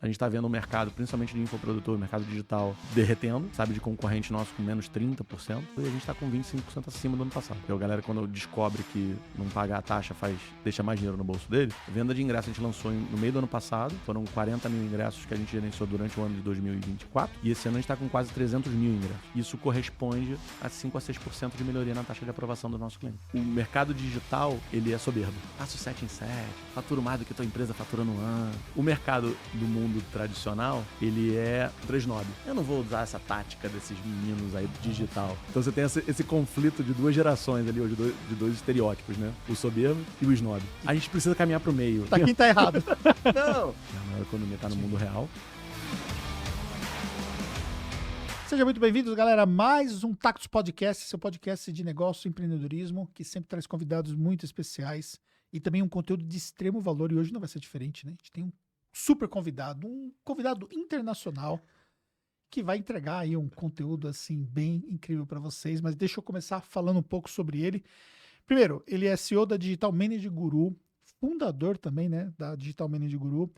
A gente está vendo o mercado, principalmente de infoprodutor, o mercado digital, derretendo, sabe, de concorrente nosso com menos 30%, e a gente está com 25% acima do ano passado. Porque a galera, quando descobre que não pagar a taxa deixa mais dinheiro no bolso dele, venda de ingresso a gente lançou no meio do ano passado, foram 40 mil ingressos que a gente gerenciou durante o ano de 2024, e esse ano a gente está com quase 300 mil ingressos. Isso corresponde a 5 a 6% de melhoria na taxa de aprovação do nosso cliente. O mercado digital, ele é soberbo. Faço 7 em 7, faturo mais do que tua empresa fatura no ano. O mercado do mundo tradicional, ele é snob. Eu não vou usar essa tática desses meninos aí do digital. Então você tem esse conflito de duas gerações ali, ou de dois estereótipos, né? O soberbo e o snob. A gente precisa caminhar pro meio. Tá quem tá errado. Não! A economia tá no mundo real. Sejam muito bem-vindos, galera, a mais um Tactus Podcast, seu podcast de negócio e empreendedorismo, que sempre traz convidados muito especiais e também um conteúdo de extremo valor, e hoje não vai ser diferente, né? A gente tem um super convidado, um convidado internacional que vai entregar aí um conteúdo assim bem incrível para vocês, mas deixa eu começar falando um pouco sobre ele. Primeiro, ele é CEO da Digital Manager Guru, fundador também, né, da Digital Manager Guru.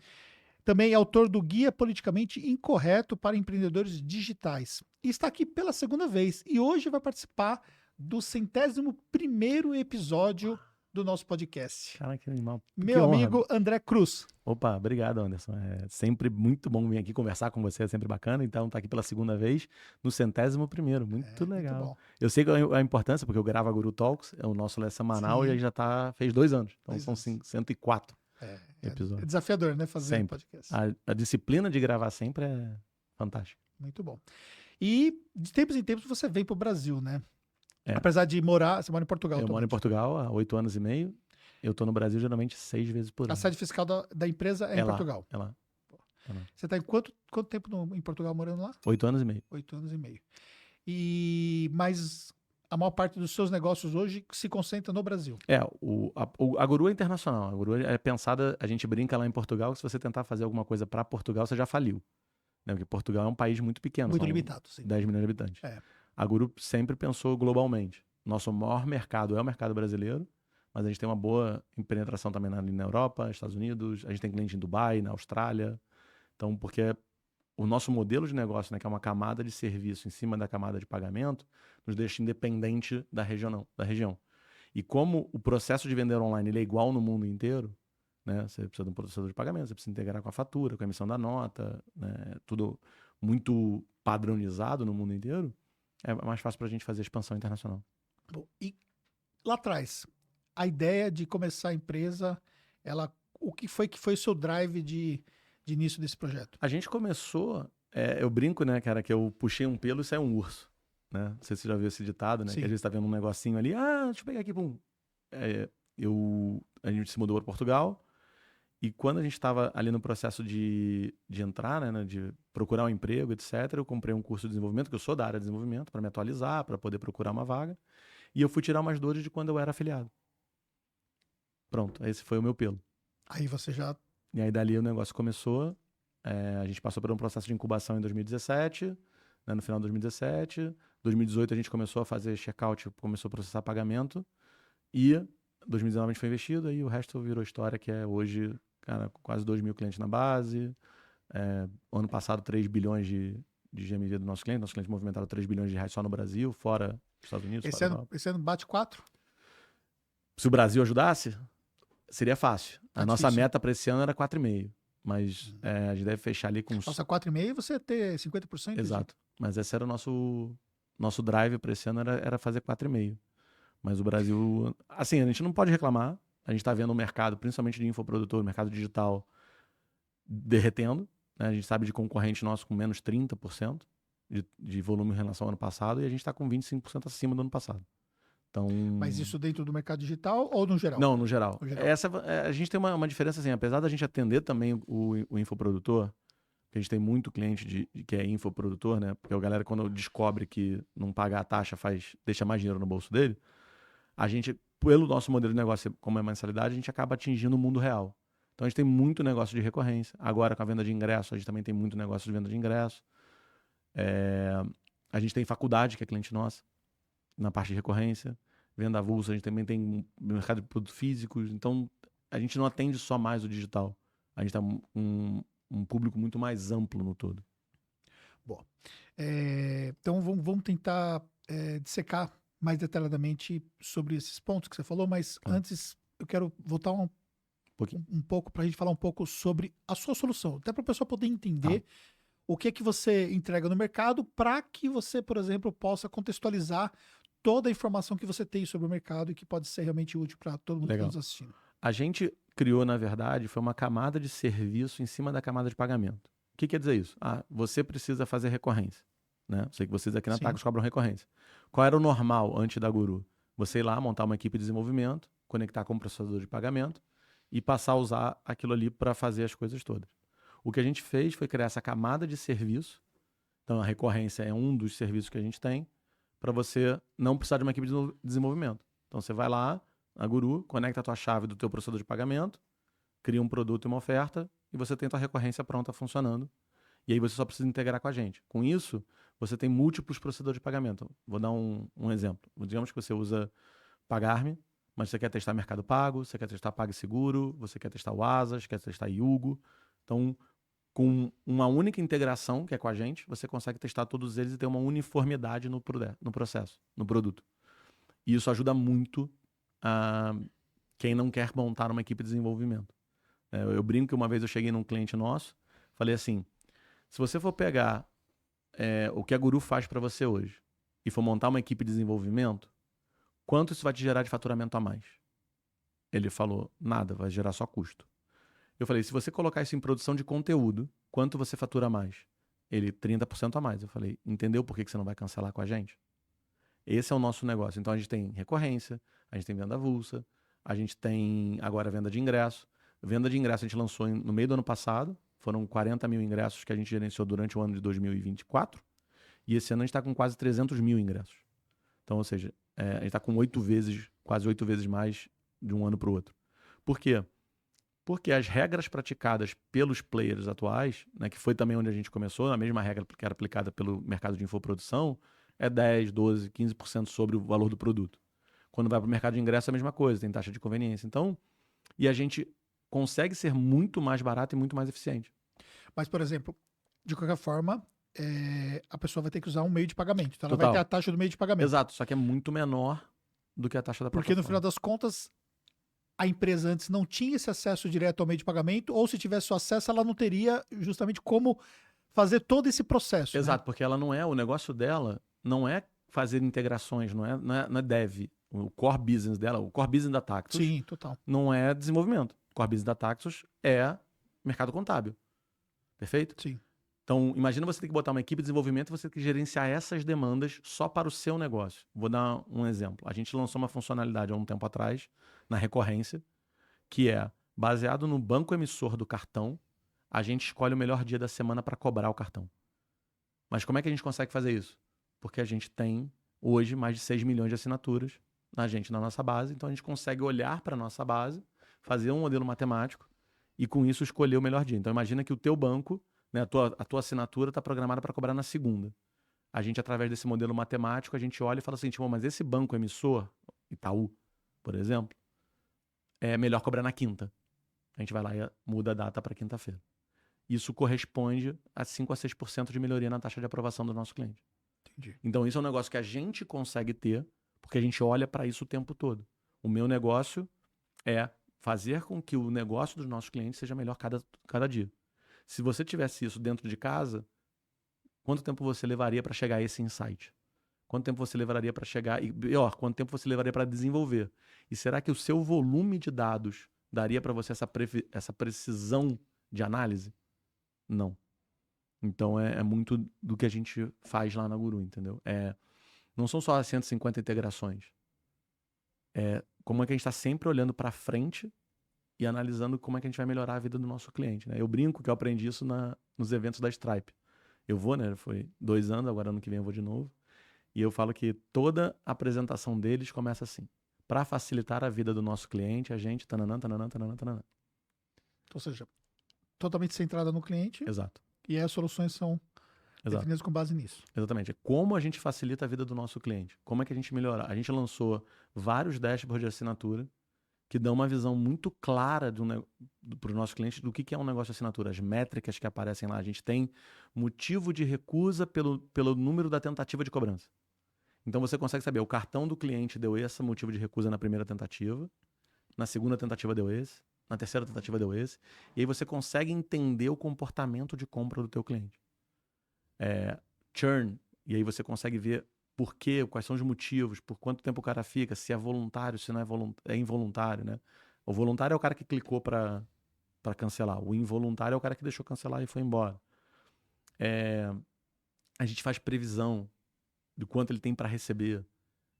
Também é autor do Guia Politicamente Incorreto para Empreendedores Digitais. E está aqui pela segunda vez. E hoje vai participar do 101º episódio do nosso podcast. Cara, que animal. Meu amigo André Cruz. Opa, obrigado, Anderson. É sempre muito bom vir aqui conversar com você, é sempre bacana. Então, tá aqui pela segunda vez, no 101º. Muito legal. Muito bom. Eu sei a importância, porque eu gravo a Guru Talks, é o nosso semanal, Sim. e aí já fez 2 anos. Então, Dois são anos. 104 É episódios. desafiador, né, fazer Sempre. podcast. A disciplina de gravar sempre é fantástica. Muito bom. E de tempos em tempos você vem pro Brasil, né? É. Apesar de morar, você mora em Portugal. Eu moro em Portugal há 8 anos e meio. Eu tô no Brasil geralmente 6 vezes por ano. A sede fiscal da empresa é em lá, Portugal. É lá. Você tá em quanto tempo em Portugal morando lá? 8 anos e meio. 8 anos e meio. Mas a maior parte dos seus negócios hoje se concentra no Brasil. A Guru é internacional. A Guru é pensada, a gente brinca lá em Portugal, que se você tentar fazer alguma coisa para Portugal, você já faliu. Né? Porque Portugal é um país muito pequeno. Muito são limitado, sim. 10 milhões de habitantes. É. A Guru sempre pensou globalmente. Nosso maior mercado é o mercado brasileiro, mas a gente tem uma boa penetração também ali na Europa, Estados Unidos, a gente tem cliente em Dubai, na Austrália. Então, porque o nosso modelo de negócio, né, que é uma camada de serviço em cima da camada de pagamento, nos deixa independente da região. E como o processo de vender online ele é igual no mundo inteiro, né, você precisa de um processador de pagamento, você precisa integrar com a fatura, com a emissão da nota, né, tudo muito padronizado no mundo inteiro, é mais fácil para a gente fazer expansão internacional. Bom, e lá atrás, a ideia de começar a empresa, o que foi o seu drive de início desse projeto? A gente começou, eu brinco, né, cara, que eu puxei um pelo e saiu um urso, né? Não sei se você já viu esse ditado, né? Sim. Que às vezes tá vendo um negocinho ali, deixa eu pegar aqui, pum. A gente se mudou para Portugal e quando a gente estava ali no processo de entrar, né, de procurar um emprego, etc., eu comprei um curso de desenvolvimento, que eu sou da área de desenvolvimento, para me atualizar, para poder procurar uma vaga, e eu fui tirar umas dores de quando eu era afiliado. Pronto, esse foi o meu pelo. Aí você já... E aí dali o negócio começou, a gente passou por um processo de incubação em 2017, né, no final de 2017, 2018 a gente começou a fazer checkout, começou a processar pagamento, e 2019 a gente foi investido, aí o resto virou história, que é hoje, cara, quase 2 mil clientes na base, ano passado 3 bilhões de GMV do nosso cliente movimentaram 3 bilhões de reais só no Brasil, fora dos Estados Unidos, Esse ano bate 4? Se o Brasil ajudasse, seria fácil. A nossa difícil. meta para esse ano era 4,5. Mas a gente deve fechar ali com uns... Nossa, 4,5 você ia ter 50%? Exato. Mas esse era o nosso drive para esse ano, era fazer 4,5. Mas o Brasil... Assim, a gente não pode reclamar. A gente está vendo o mercado, principalmente de infoprodutor, o mercado digital, derretendo. Né? A gente sabe de concorrente nosso com menos 30% de volume em relação ao ano passado, e a gente está com 25% acima do ano passado. Então... Mas isso dentro do mercado digital ou no geral? Não, no geral. No geral. A gente tem uma diferença assim, apesar da gente atender também o infoprodutor, que a gente tem muito cliente que é infoprodutor, né? Porque a galera, quando descobre que não paga a taxa, deixa mais dinheiro no bolso dele, a gente, pelo nosso modelo de negócio, como é mensalidade, a gente acaba atingindo o mundo real. Então a gente tem muito negócio de recorrência. Agora, com a venda de ingresso, a gente também tem muito negócio de venda de ingresso. A gente tem faculdade, que é cliente nossa, na parte de recorrência. Venda avulsa, a gente também tem mercado de produtos físicos. Então, a gente não atende só mais o digital. A gente está com um público muito mais amplo no todo. Bom, então vamos tentar dissecar mais detalhadamente sobre esses pontos que você falou, mas antes eu quero voltar um pouco para a gente falar um pouco sobre a sua solução, até para o pessoal poder entender o que é que você entrega no mercado para que você, por exemplo, possa contextualizar toda a informação que você tem sobre o mercado e que pode ser realmente útil para todo mundo que está nos assistindo. A gente criou, na verdade, foi uma camada de serviço em cima da camada de pagamento. O que quer dizer isso? Você precisa fazer recorrência, né? Sei que vocês aqui na Tactus cobram recorrência. Qual era o normal antes da Guru? Você ir lá, montar uma equipe de desenvolvimento, conectar com o processador de pagamento e passar a usar aquilo ali para fazer as coisas todas. O que a gente fez foi criar essa camada de serviço. Então, a recorrência é um dos serviços que a gente tem para você não precisar de uma equipe de desenvolvimento. Então, você vai lá na Guru, conecta a tua chave do teu processador de pagamento, cria um produto e uma oferta e você tem a tua recorrência pronta funcionando. E aí você só precisa integrar com a gente. Com isso, você tem múltiplos processadores de pagamento. Vou dar um exemplo. Digamos que você usa Pagar.me, mas você quer testar Mercado Pago, você quer testar PagSeguro, você quer testar o Asas, quer testar Yugo. Então, com uma única integração, que é com a gente, você consegue testar todos eles e ter uma uniformidade no processo, no produto. E isso ajuda muito a quem não quer montar uma equipe de desenvolvimento. Eu brinco que uma vez eu cheguei num cliente nosso, falei assim, se você for pegar o que a Guru faz para você hoje e for montar uma equipe de desenvolvimento, quanto isso vai te gerar de faturamento a mais? Ele falou, nada, vai gerar só custo. Eu falei, se você colocar isso em produção de conteúdo, quanto você fatura mais? Ele, 30% a mais. Eu falei, entendeu por que você não vai cancelar com a gente? Esse é o nosso negócio. Então, a gente tem recorrência, a gente tem venda avulsa, a gente tem agora venda de ingresso. Venda de ingresso a gente lançou no meio do ano passado. Foram 40 mil ingressos que a gente gerenciou durante o ano de 2024. E esse ano a gente está com quase 300 mil ingressos. Então, ou seja, a gente está com quase 8 vezes mais de um ano para o outro. Por quê? Porque as regras praticadas pelos players atuais, né, que foi também onde a gente começou, a mesma regra que era aplicada pelo mercado de infoprodução, é 10, 12, 15% sobre o valor do produto. Quando vai para o mercado de ingresso é a mesma coisa, tem taxa de conveniência. Então, e a gente consegue ser muito mais barato e muito mais eficiente. Mas, por exemplo, de qualquer forma, a pessoa vai ter que usar um meio de pagamento. Então, ela Total. vai ter a taxa do meio de pagamento. Exato, só que é muito menor do que a taxa da plataforma. Porque, no final das contas, a empresa antes não tinha esse acesso direto ao meio de pagamento, ou se tivesse o acesso, ela não teria justamente como fazer todo esse processo. Exato, porque ela não é, o negócio dela não é fazer integrações, não é dev. O core business dela, o core business da Tactus, Sim, total. Não é desenvolvimento. O core business da Tactus é mercado contábil. Perfeito? Sim. Então, imagina você ter que botar uma equipe de desenvolvimento e você ter que gerenciar essas demandas só para o seu negócio. Vou dar um exemplo. A gente lançou uma funcionalidade há um tempo atrás, na recorrência, que é, baseado no banco emissor do cartão, a gente escolhe o melhor dia da semana para cobrar o cartão. Mas como é que a gente consegue fazer isso? Porque a gente tem, hoje, mais de 6 milhões de assinaturas na nossa base. Então, a gente consegue olhar para a nossa base, fazer um modelo matemático e, com isso, escolher o melhor dia. Então, imagina que o teu banco, né, a tua assinatura está programada para cobrar na segunda. A gente, através desse modelo matemático, a gente olha e fala assim, mas esse banco emissor, Itaú, por exemplo, é melhor cobrar na quinta. A gente vai lá e muda a data para quinta-feira. Isso corresponde a 5 a 6% de melhoria na taxa de aprovação do nosso cliente. Entendi. Então, isso é um negócio que a gente consegue ter, porque a gente olha para isso o tempo todo. O meu negócio é fazer com que o negócio dos nossos clientes seja melhor cada dia. Se você tivesse isso dentro de casa, quanto tempo você levaria para chegar a esse insight? Quanto tempo você levaria para chegar? E pior, quanto tempo você levaria para desenvolver? E será que o seu volume de dados daria para você essa precisão de análise? Não. Então, é muito do que a gente faz lá na Guru, entendeu? Não são só as 150 integrações. Como é que a gente está sempre olhando para frente e analisando como é que a gente vai melhorar a vida do nosso cliente, né? Eu brinco que eu aprendi isso nos eventos da Stripe. Eu vou, né? Foi 2 anos, agora ano que vem eu vou de novo. E eu falo que toda apresentação deles começa assim. Para facilitar a vida do nosso cliente, a gente... Tananã, tananã, tananã, tananã. Ou seja, totalmente centrada no cliente. Exato. E aí as soluções são definidas com base nisso. Exatamente. É como a gente facilita a vida do nosso cliente. Como é que a gente melhora? A gente lançou vários dashboards de assinatura que dão uma visão muito clara para os nossos clientes do que é um negócio de assinatura, as métricas que aparecem lá. A gente tem motivo de recusa pelo número da tentativa de cobrança. Então você consegue saber, o cartão do cliente deu esse motivo de recusa na primeira tentativa, na segunda tentativa deu esse, na terceira tentativa deu esse, e aí você consegue entender o comportamento de compra do teu cliente. Churn, e aí você consegue ver por quê, quais são os motivos, por quanto tempo o cara fica, se é voluntário, se não é involuntário, né? O voluntário é o cara que clicou para cancelar, o involuntário é o cara que deixou cancelar e foi embora. A gente faz previsão do quanto ele tem para receber,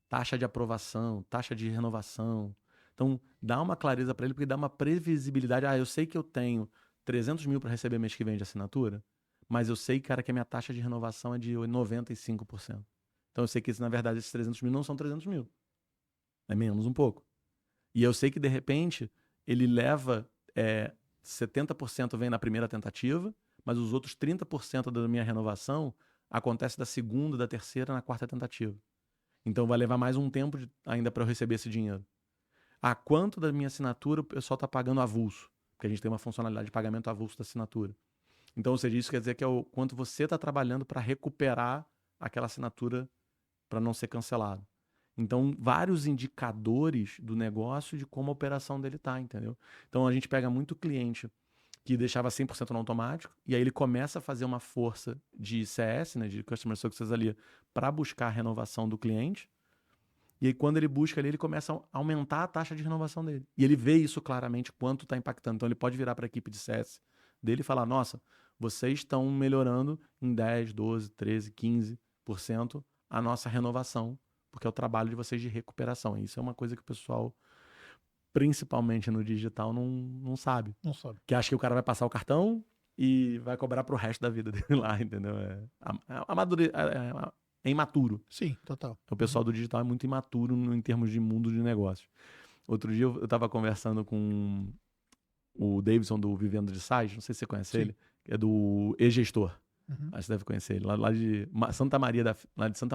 taxa de aprovação, taxa de renovação. Então, dá uma clareza para ele, porque dá uma previsibilidade. Eu sei que eu tenho 300 mil para receber mês que vem de assinatura, mas eu sei, cara, que a minha taxa de renovação é de 95%. Então, eu sei que, na verdade, esses 300 mil não são 300 mil. É menos um pouco. E eu sei que, de repente, ele leva 70% vem na primeira tentativa, mas os outros 30% da minha renovação acontece da segunda, da terceira, na quarta tentativa. Então, vai levar mais um tempo ainda para eu receber esse dinheiro. Quanto da minha assinatura o pessoal está pagando avulso? Porque a gente tem uma funcionalidade de pagamento avulso da assinatura. Então, ou seja, isso quer dizer que é o quanto você está trabalhando para recuperar aquela assinatura para não ser cancelado. Então, vários indicadores do negócio de como a operação dele está, entendeu? Então, a gente pega muito cliente que deixava 100% no automático, e aí ele começa a fazer uma força de CS, né, de Customer Success ali, para buscar a renovação do cliente. E aí, quando ele busca ali, ele começa a aumentar a taxa de renovação dele. E ele vê isso claramente, quanto está impactando. Então, ele pode virar para a equipe de CS dele e falar, nossa, vocês estão melhorando em 10, 12, 13, 15% a nossa renovação, porque é o trabalho de vocês de recuperação. E isso é uma coisa que o pessoal, principalmente no digital, não sabe. Não sabe. Que acha que o cara vai passar o cartão e vai cobrar pro resto da vida dele lá, entendeu? É imaturo. Sim, total. O pessoal do digital é muito imaturo em termos de mundo de negócios. Outro dia eu estava conversando com o Davidson do Vivendo de Sites, não sei se você conhece ele, que é do E-Gestor. Uhum. Acho que você deve conhecer ele, lá de Santa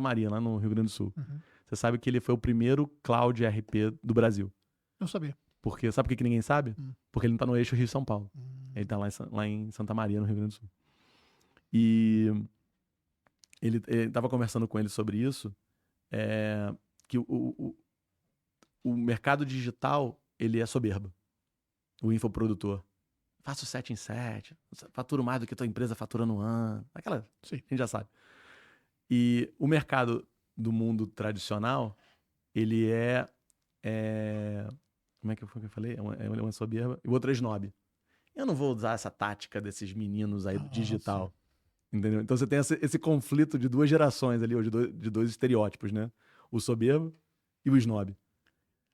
Maria, lá no Rio Grande do Sul. Uhum. Você sabe que ele foi o primeiro Cloud RP do Brasil. Não sabia. Porque, sabe por que ninguém sabe? Porque ele não tá no eixo Rio-São Paulo. Ele tá lá em Santa Maria, no Rio Grande do Sul. E ele tava conversando com ele sobre isso, que o mercado digital, ele é soberbo. O infoprodutor. Faço 7 em 7, faturo mais do que tua empresa fatura no ano. Sim. A gente já sabe. E o mercado do mundo tradicional, ele como é que foi que eu falei? É uma soberba. E o outro é snob. Eu não vou usar essa tática desses meninos aí do digital. Sim. Entendeu? Então você tem esse conflito de duas gerações ali, ou de dois estereótipos, né? O soberbo e o snob.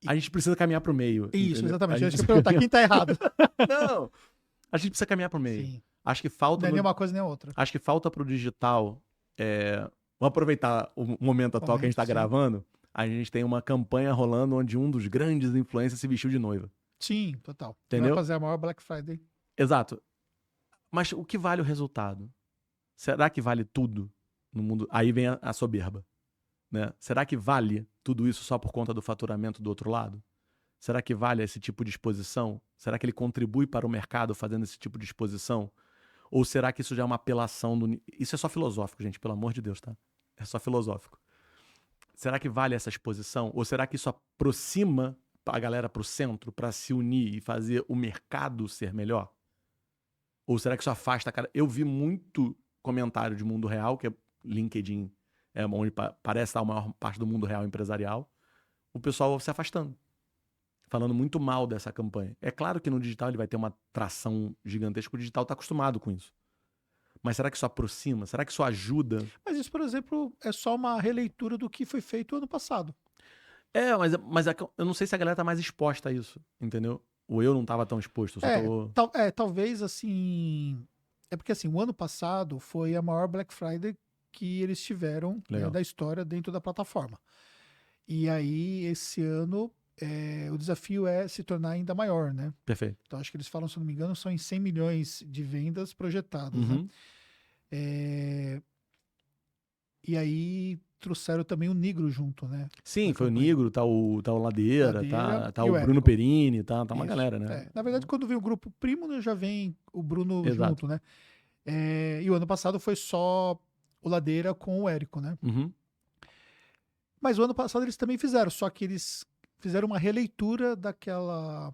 A gente precisa caminhar pro meio. Isso, entendeu? exatamente. Eu ia perguntar quem tá errado. Não! A gente precisa caminhar pro meio. Sim. Acho que falta. Não é nem uma coisa nem outra. Acho que falta pro digital. Vamos aproveitar o momento atual que a gente tá gravando. A gente tem uma campanha rolando onde um dos grandes influencers se vestiu de noiva. Sim, total. Entendeu? Vai fazer a maior Black Friday. Exato. Mas o que vale o resultado? Será que vale tudo no mundo? Aí vem a soberba. Né? Será que vale tudo isso só por conta do faturamento do outro lado? Será que vale esse tipo de exposição? Será que ele contribui para o mercado fazendo esse tipo de exposição? Ou será que isso já é uma apelação? Isso é só filosófico, gente, pelo amor de Deus, tá? É só filosófico. Será que vale essa exposição? Ou será que isso aproxima a galera para o centro para se unir e fazer o mercado ser melhor? Ou será que isso afasta a cara? Eu vi muito comentário de mundo real, que é LinkedIn, onde parece estar a maior parte do mundo real empresarial, o pessoal se afastando, falando muito mal dessa campanha. É claro que no digital ele vai ter uma tração gigantesca, o digital está acostumado com isso. Mas será que isso aproxima? Será que isso ajuda? Mas isso, por exemplo, é só uma releitura do que foi feito ano passado. Mas eu não sei se a galera tá mais exposta a isso, entendeu? Ou eu não tava tão exposto. Talvez assim... É porque assim, o ano passado foi a maior Black Friday que eles tiveram, né, da história dentro da plataforma. E aí, esse ano, o desafio é se tornar ainda maior, né? Perfeito. Então, acho que eles falam, se não me engano, são em 100 milhões de vendas projetadas, né? E aí, trouxeram também o Nigro junto, né? Sim, Na foi o campanha. Nigro, tá o Ladeira, Ladeira tá e o o Bruno Érico. Perini, tá uma Isso. galera, né? Na verdade, quando vem o grupo Primo, né, já vem o Bruno Exato. junto, né? E o ano passado foi só o Ladeira com o Érico, né? Uhum. Mas o ano passado eles também fizeram, só que eles fizeram uma releitura daquela.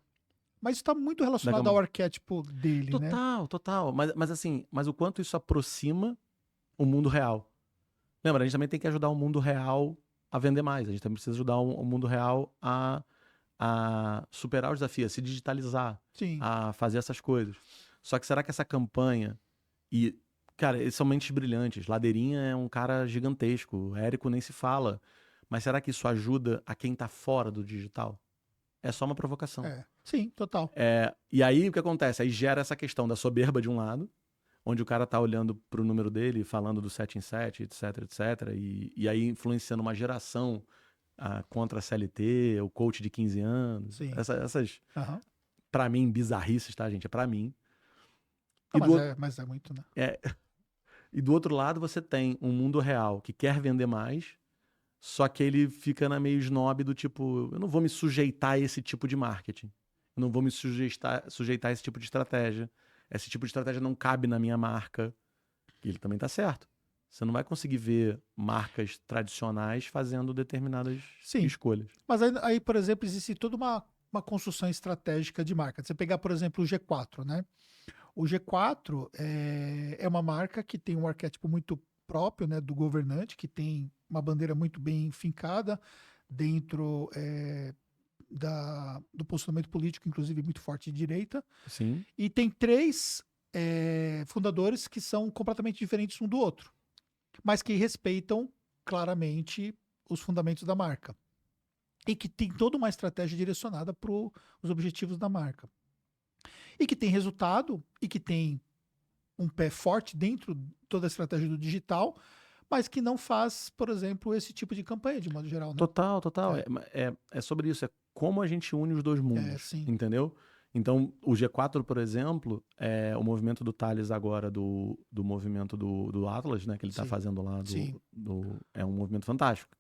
Mas está muito relacionado Gama. ao arquétipo dele, né? Total. Mas assim, o quanto isso aproxima o mundo real. Lembra, a gente também tem que ajudar o mundo real a vender mais. A gente também precisa ajudar o mundo real a superar os desafios, a se digitalizar, Sim. a fazer essas coisas. Só que será que essa campanha... E, cara, eles são mentes brilhantes. Ladeirinha é um cara gigantesco. O Érico nem se fala. Mas será que isso ajuda a quem tá fora do digital? É só uma provocação. Sim, total. E aí, o que acontece? Aí gera essa questão da soberba de um lado, onde o cara tá olhando pro número dele, falando do 7 em 7, etc, etc. E aí influenciando uma geração contra a CLT, o coach de 15 anos. Sim. Essas, Uhum. pra mim, bizarrices, tá, gente? É pra mim. Mas é muito, né? E do outro lado, você tem um mundo real que quer vender mais, só que ele fica na meio snob do tipo, eu não vou me sujeitar a esse tipo de marketing. Eu não vou me sujeitar a esse tipo de estratégia. Esse tipo de estratégia não cabe na minha marca. E ele também tá certo. Você não vai conseguir ver marcas tradicionais fazendo determinadas escolhas. Mas aí, por exemplo, existe toda uma construção estratégica de marca. Você pegar, por exemplo, o G4, né? O G4 é uma marca que tem um arquétipo muito próprio, né, do governante, que tem uma bandeira muito bem fincada dentro do posicionamento político, inclusive muito forte de direita. Sim. E tem 3 fundadores que são completamente diferentes um do outro, mas que respeitam claramente os fundamentos da marca. E que tem toda uma estratégia direcionada para os objetivos da marca. E que tem resultado, e que tem um pé forte dentro de toda a estratégia do digital, mas que não faz, por exemplo, esse tipo de campanha, de modo geral. Né? Total. É sobre isso. É como a gente une os dois mundos. Entendeu? Então, o G4, por exemplo, é o movimento do Thales agora, do movimento do Atlas, né? Que ele tá fazendo lá. É um movimento fantástico.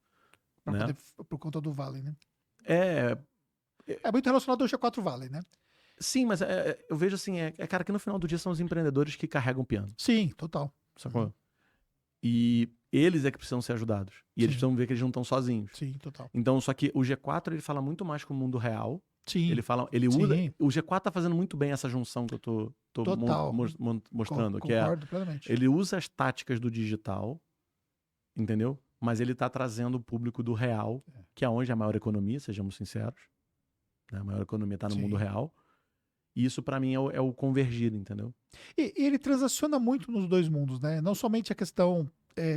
Né? Por conta do Vale, né? É muito relacionado ao G4 Vale, né? Sim, mas eu vejo assim, cara, que no final do dia são os empreendedores que carregam o piano. Sim, total. Sacou? Uhum. E eles é que precisam ser ajudados. E eles precisam ver que eles não estão sozinhos. Sim, total. Então, só que o G4, ele fala muito mais com o mundo real. Sim. Ele usa... O G4 tá fazendo muito bem essa junção que eu tô mostrando. Concordo plenamente. Ele usa as táticas do digital, entendeu? Mas ele tá trazendo o público do real, que é onde a maior economia, sejamos sinceros. A maior economia tá no mundo real. E isso, pra mim, é o convergir, entendeu? E ele transaciona muito nos dois mundos, né? Não somente a questão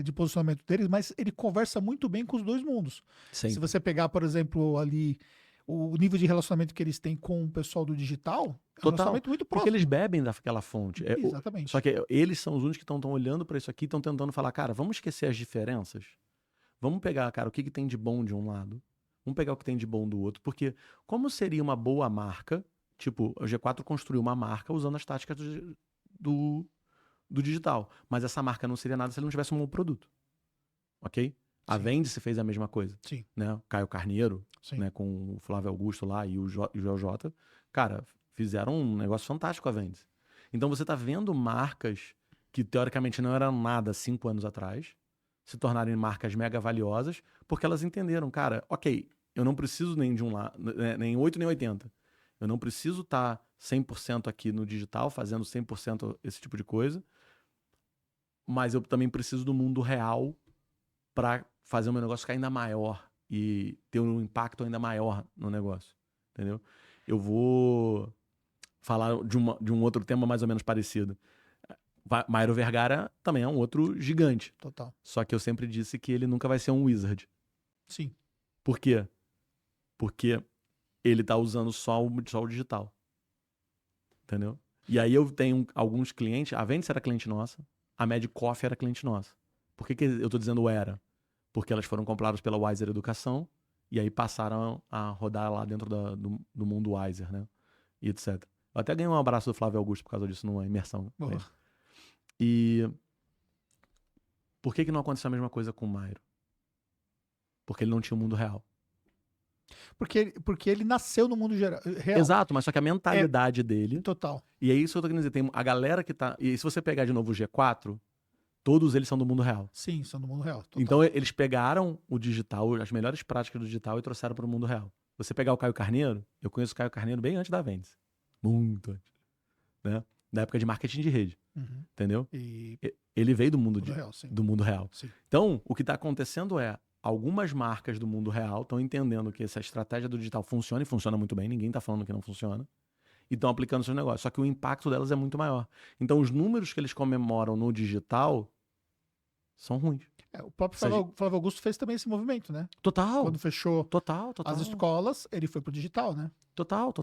de posicionamento deles, mas ele conversa muito bem com os dois mundos. Sempre. Se você pegar, por exemplo, ali o nível de relacionamento que eles têm com o pessoal do digital, é um relacionamento muito próximo. Porque eles bebem daquela fonte. Exatamente. Só que eles são os únicos que estão olhando pra isso aqui e estão tentando falar, cara, vamos esquecer as diferenças? Vamos pegar, cara, o que tem de bom de um lado? Vamos pegar o que tem de bom do outro? Porque como seria uma boa marca... Tipo, o G4 construiu uma marca usando as táticas do digital. Mas essa marca não seria nada se ele não tivesse um bom produto. Ok? A Vendice fez a mesma coisa. Sim. Né? O Caio Carneiro, né, com o Flávio Augusto lá e o Joel J. Cara, fizeram um negócio fantástico com a Vendice. Então você tá vendo marcas que teoricamente não eram nada 5 anos atrás se tornarem marcas mega valiosas porque elas entenderam, cara, ok, eu não preciso nem de nem 8 nem 80. Eu não preciso estar 100% aqui no digital, fazendo 100% esse tipo de coisa, mas eu também preciso do mundo real para fazer o meu negócio ficar ainda maior e ter um impacto ainda maior no negócio, entendeu? Eu vou falar de um outro tema mais ou menos parecido. Mairo Vergara também é um outro gigante. Total. Só que eu sempre disse que ele nunca vai ser um wizard. Sim. Por quê? Porque ele tá usando só o digital. Entendeu? E aí eu tenho alguns clientes, a Vendice era cliente nossa, a Mad Coffee era cliente nossa. Por que eu tô dizendo era? Porque elas foram compradas pela Wiser Educação e aí passaram a rodar lá dentro do mundo Wiser, né? E etc. Eu até ganhei um abraço do Flávio Augusto por causa disso numa imersão. E por que não aconteceu a mesma coisa com o Mairo? Porque ele não tinha o mundo real. Porque ele nasceu no mundo real. Exato, mas só que a mentalidade dele... Total. E é isso que eu tô querendo dizer. Tem a galera que tá... E se você pegar de novo o G4, todos eles são do mundo real. Sim, são do mundo real. Total. Então eles pegaram o digital, as melhores práticas do digital e trouxeram para o mundo real. Você pegar o Caio Carneiro, eu conheço o Caio Carneiro bem antes da Vendes. Muito antes. Né? Da época de marketing de rede. Uhum. Entendeu? E Ele veio do mundo real, sim. do mundo real. Sim. Então, o que está acontecendo é, algumas marcas do mundo real estão entendendo que essa estratégia do digital funciona e funciona muito bem, ninguém está falando que não funciona, e estão aplicando seus negócios. Só que o impacto delas é muito maior. Então, os números que eles comemoram no digital são ruins. O próprio Flávio Augusto fez também esse movimento, né? Total. Quando fechou Total. as escolas, ele foi pro digital, né? Total.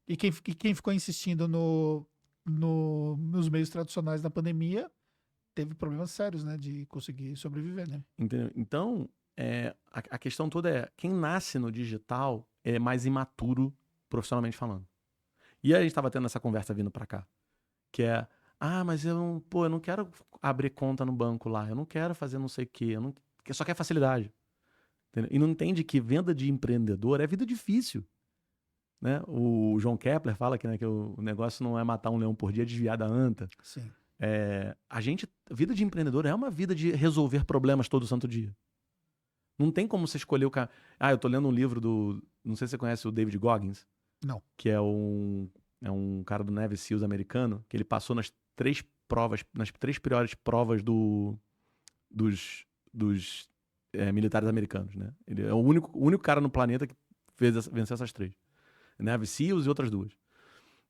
E quem ficou insistindo nos meios tradicionais na pandemia teve problemas sérios, né? De conseguir sobreviver, né? Entendeu? Então, a questão toda é, quem nasce no digital é mais imaturo profissionalmente falando. E aí a gente estava tendo essa conversa vindo para cá, que é, mas eu não quero abrir conta no banco lá, eu não quero fazer não sei o quê, eu só quero facilidade. Entendeu? E não entende que venda de empreendedor é vida difícil. Né? O João Kepler fala que, né, que o negócio não é matar um leão por dia, é desviar da anta. Sim. Vida de empreendedor é uma vida de resolver problemas todo santo dia. Não tem como você escolher o cara. Eu tô lendo um livro não sei se você conhece o David Goggins. Não. Que é um cara do Navy SEALs americano, que ele passou nas três piores provas dos militares americanos, né? Ele é o único cara no planeta que venceu essas três. Navy SEALs e outras duas.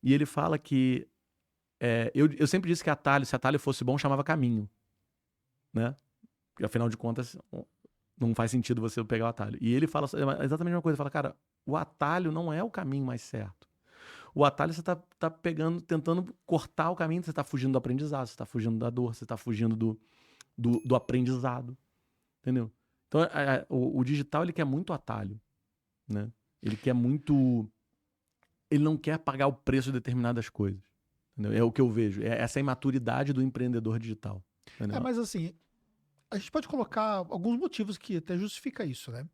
E ele fala que eu sempre disse que se atalho fosse bom, chamava caminho. Né? Porque, afinal de contas, não faz sentido você pegar o atalho. E ele fala exatamente a mesma coisa. Ele fala, cara, o atalho não é o caminho mais certo. O atalho você tá pegando, tentando cortar o caminho, você tá fugindo do aprendizado, você tá fugindo da dor, você tá fugindo do aprendizado. Entendeu? Então, o digital, ele quer muito atalho. Né? Ele quer muito... Ele não quer pagar o preço de determinadas coisas. Entendeu? É o que eu vejo. É essa imaturidade do empreendedor digital. Entendeu? Mas assim, a gente pode colocar alguns motivos que até justifica isso, né?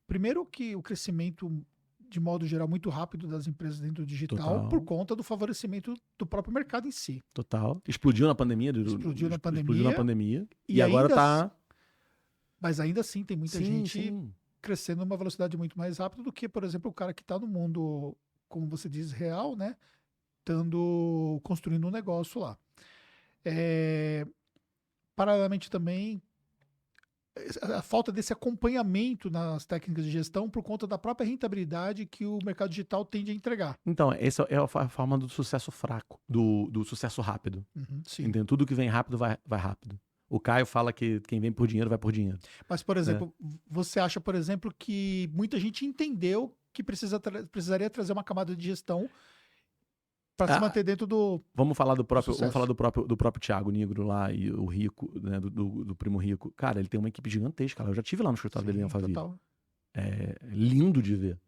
Primeiro que o crescimento, de modo geral, muito rápido das empresas dentro do digital, Total. por conta do favorecimento do próprio mercado em si. Total. Explodiu na pandemia. Explodiu na pandemia. E agora tá... Mas ainda assim tem muita gente sim. crescendo numa velocidade muito mais rápida do que, por exemplo, o cara que está no mundo, como você diz, real, né? Construindo um negócio lá. Paralelamente também, a falta desse acompanhamento nas técnicas de gestão por conta da própria rentabilidade que o mercado digital tende a entregar. Então, essa é a forma do sucesso fraco, do sucesso rápido. Sim. Entendeu? Tudo que vem rápido vai rápido. O Caio fala que quem vem por dinheiro vai por dinheiro. Mas, por exemplo, você acha, por exemplo, que muita gente entendeu que precisaria trazer uma camada de gestão para se manter dentro do... Vamos falar do próprio Thiago Nigro lá e o Rico, né, do Primo Rico. Cara, ele tem uma equipe gigantesca lá. Eu já estive lá no escritório dele em Alphaville. Total. É lindo de ver.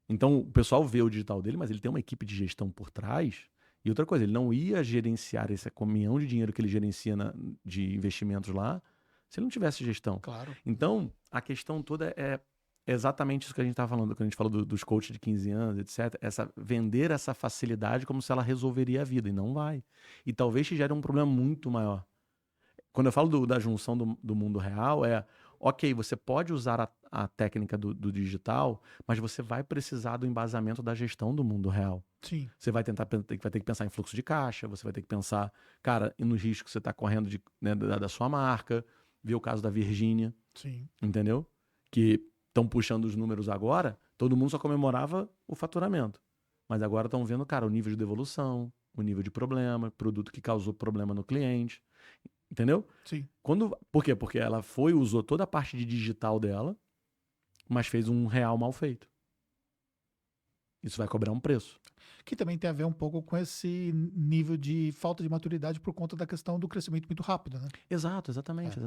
Então, o pessoal vê o digital dele, mas ele tem uma equipe de gestão por trás. E outra coisa, ele não ia gerenciar esse caminhão de dinheiro que ele gerencia de investimentos lá se ele não tivesse gestão. Claro. Então, a questão toda é exatamente isso que a gente estava falando, quando a gente falou dos coaches de 15 anos, etc. Vender essa facilidade como se ela resolveria a vida, e não vai. E talvez te gere um problema muito maior. Quando eu falo da junção do mundo real, ok, você pode usar a técnica do digital, mas você vai precisar do embasamento da gestão do mundo real. Sim. Você vai ter que pensar em fluxo de caixa, você vai ter que pensar, cara, nos riscos que você está correndo da sua marca, ver o caso da Virgínia. Sim. Entendeu? Que estão puxando os números agora, todo mundo só comemorava o faturamento. Mas agora estão vendo, cara, o nível de devolução, o nível de problema, produto que causou problema no cliente. Entendeu? Sim. Por quê? Porque ela usou toda a parte de digital dela, mas fez um real mal feito. Isso vai cobrar um preço. Que também tem a ver um pouco com esse nível de falta de maturidade por conta da questão do crescimento muito rápido, né? Exato, exatamente.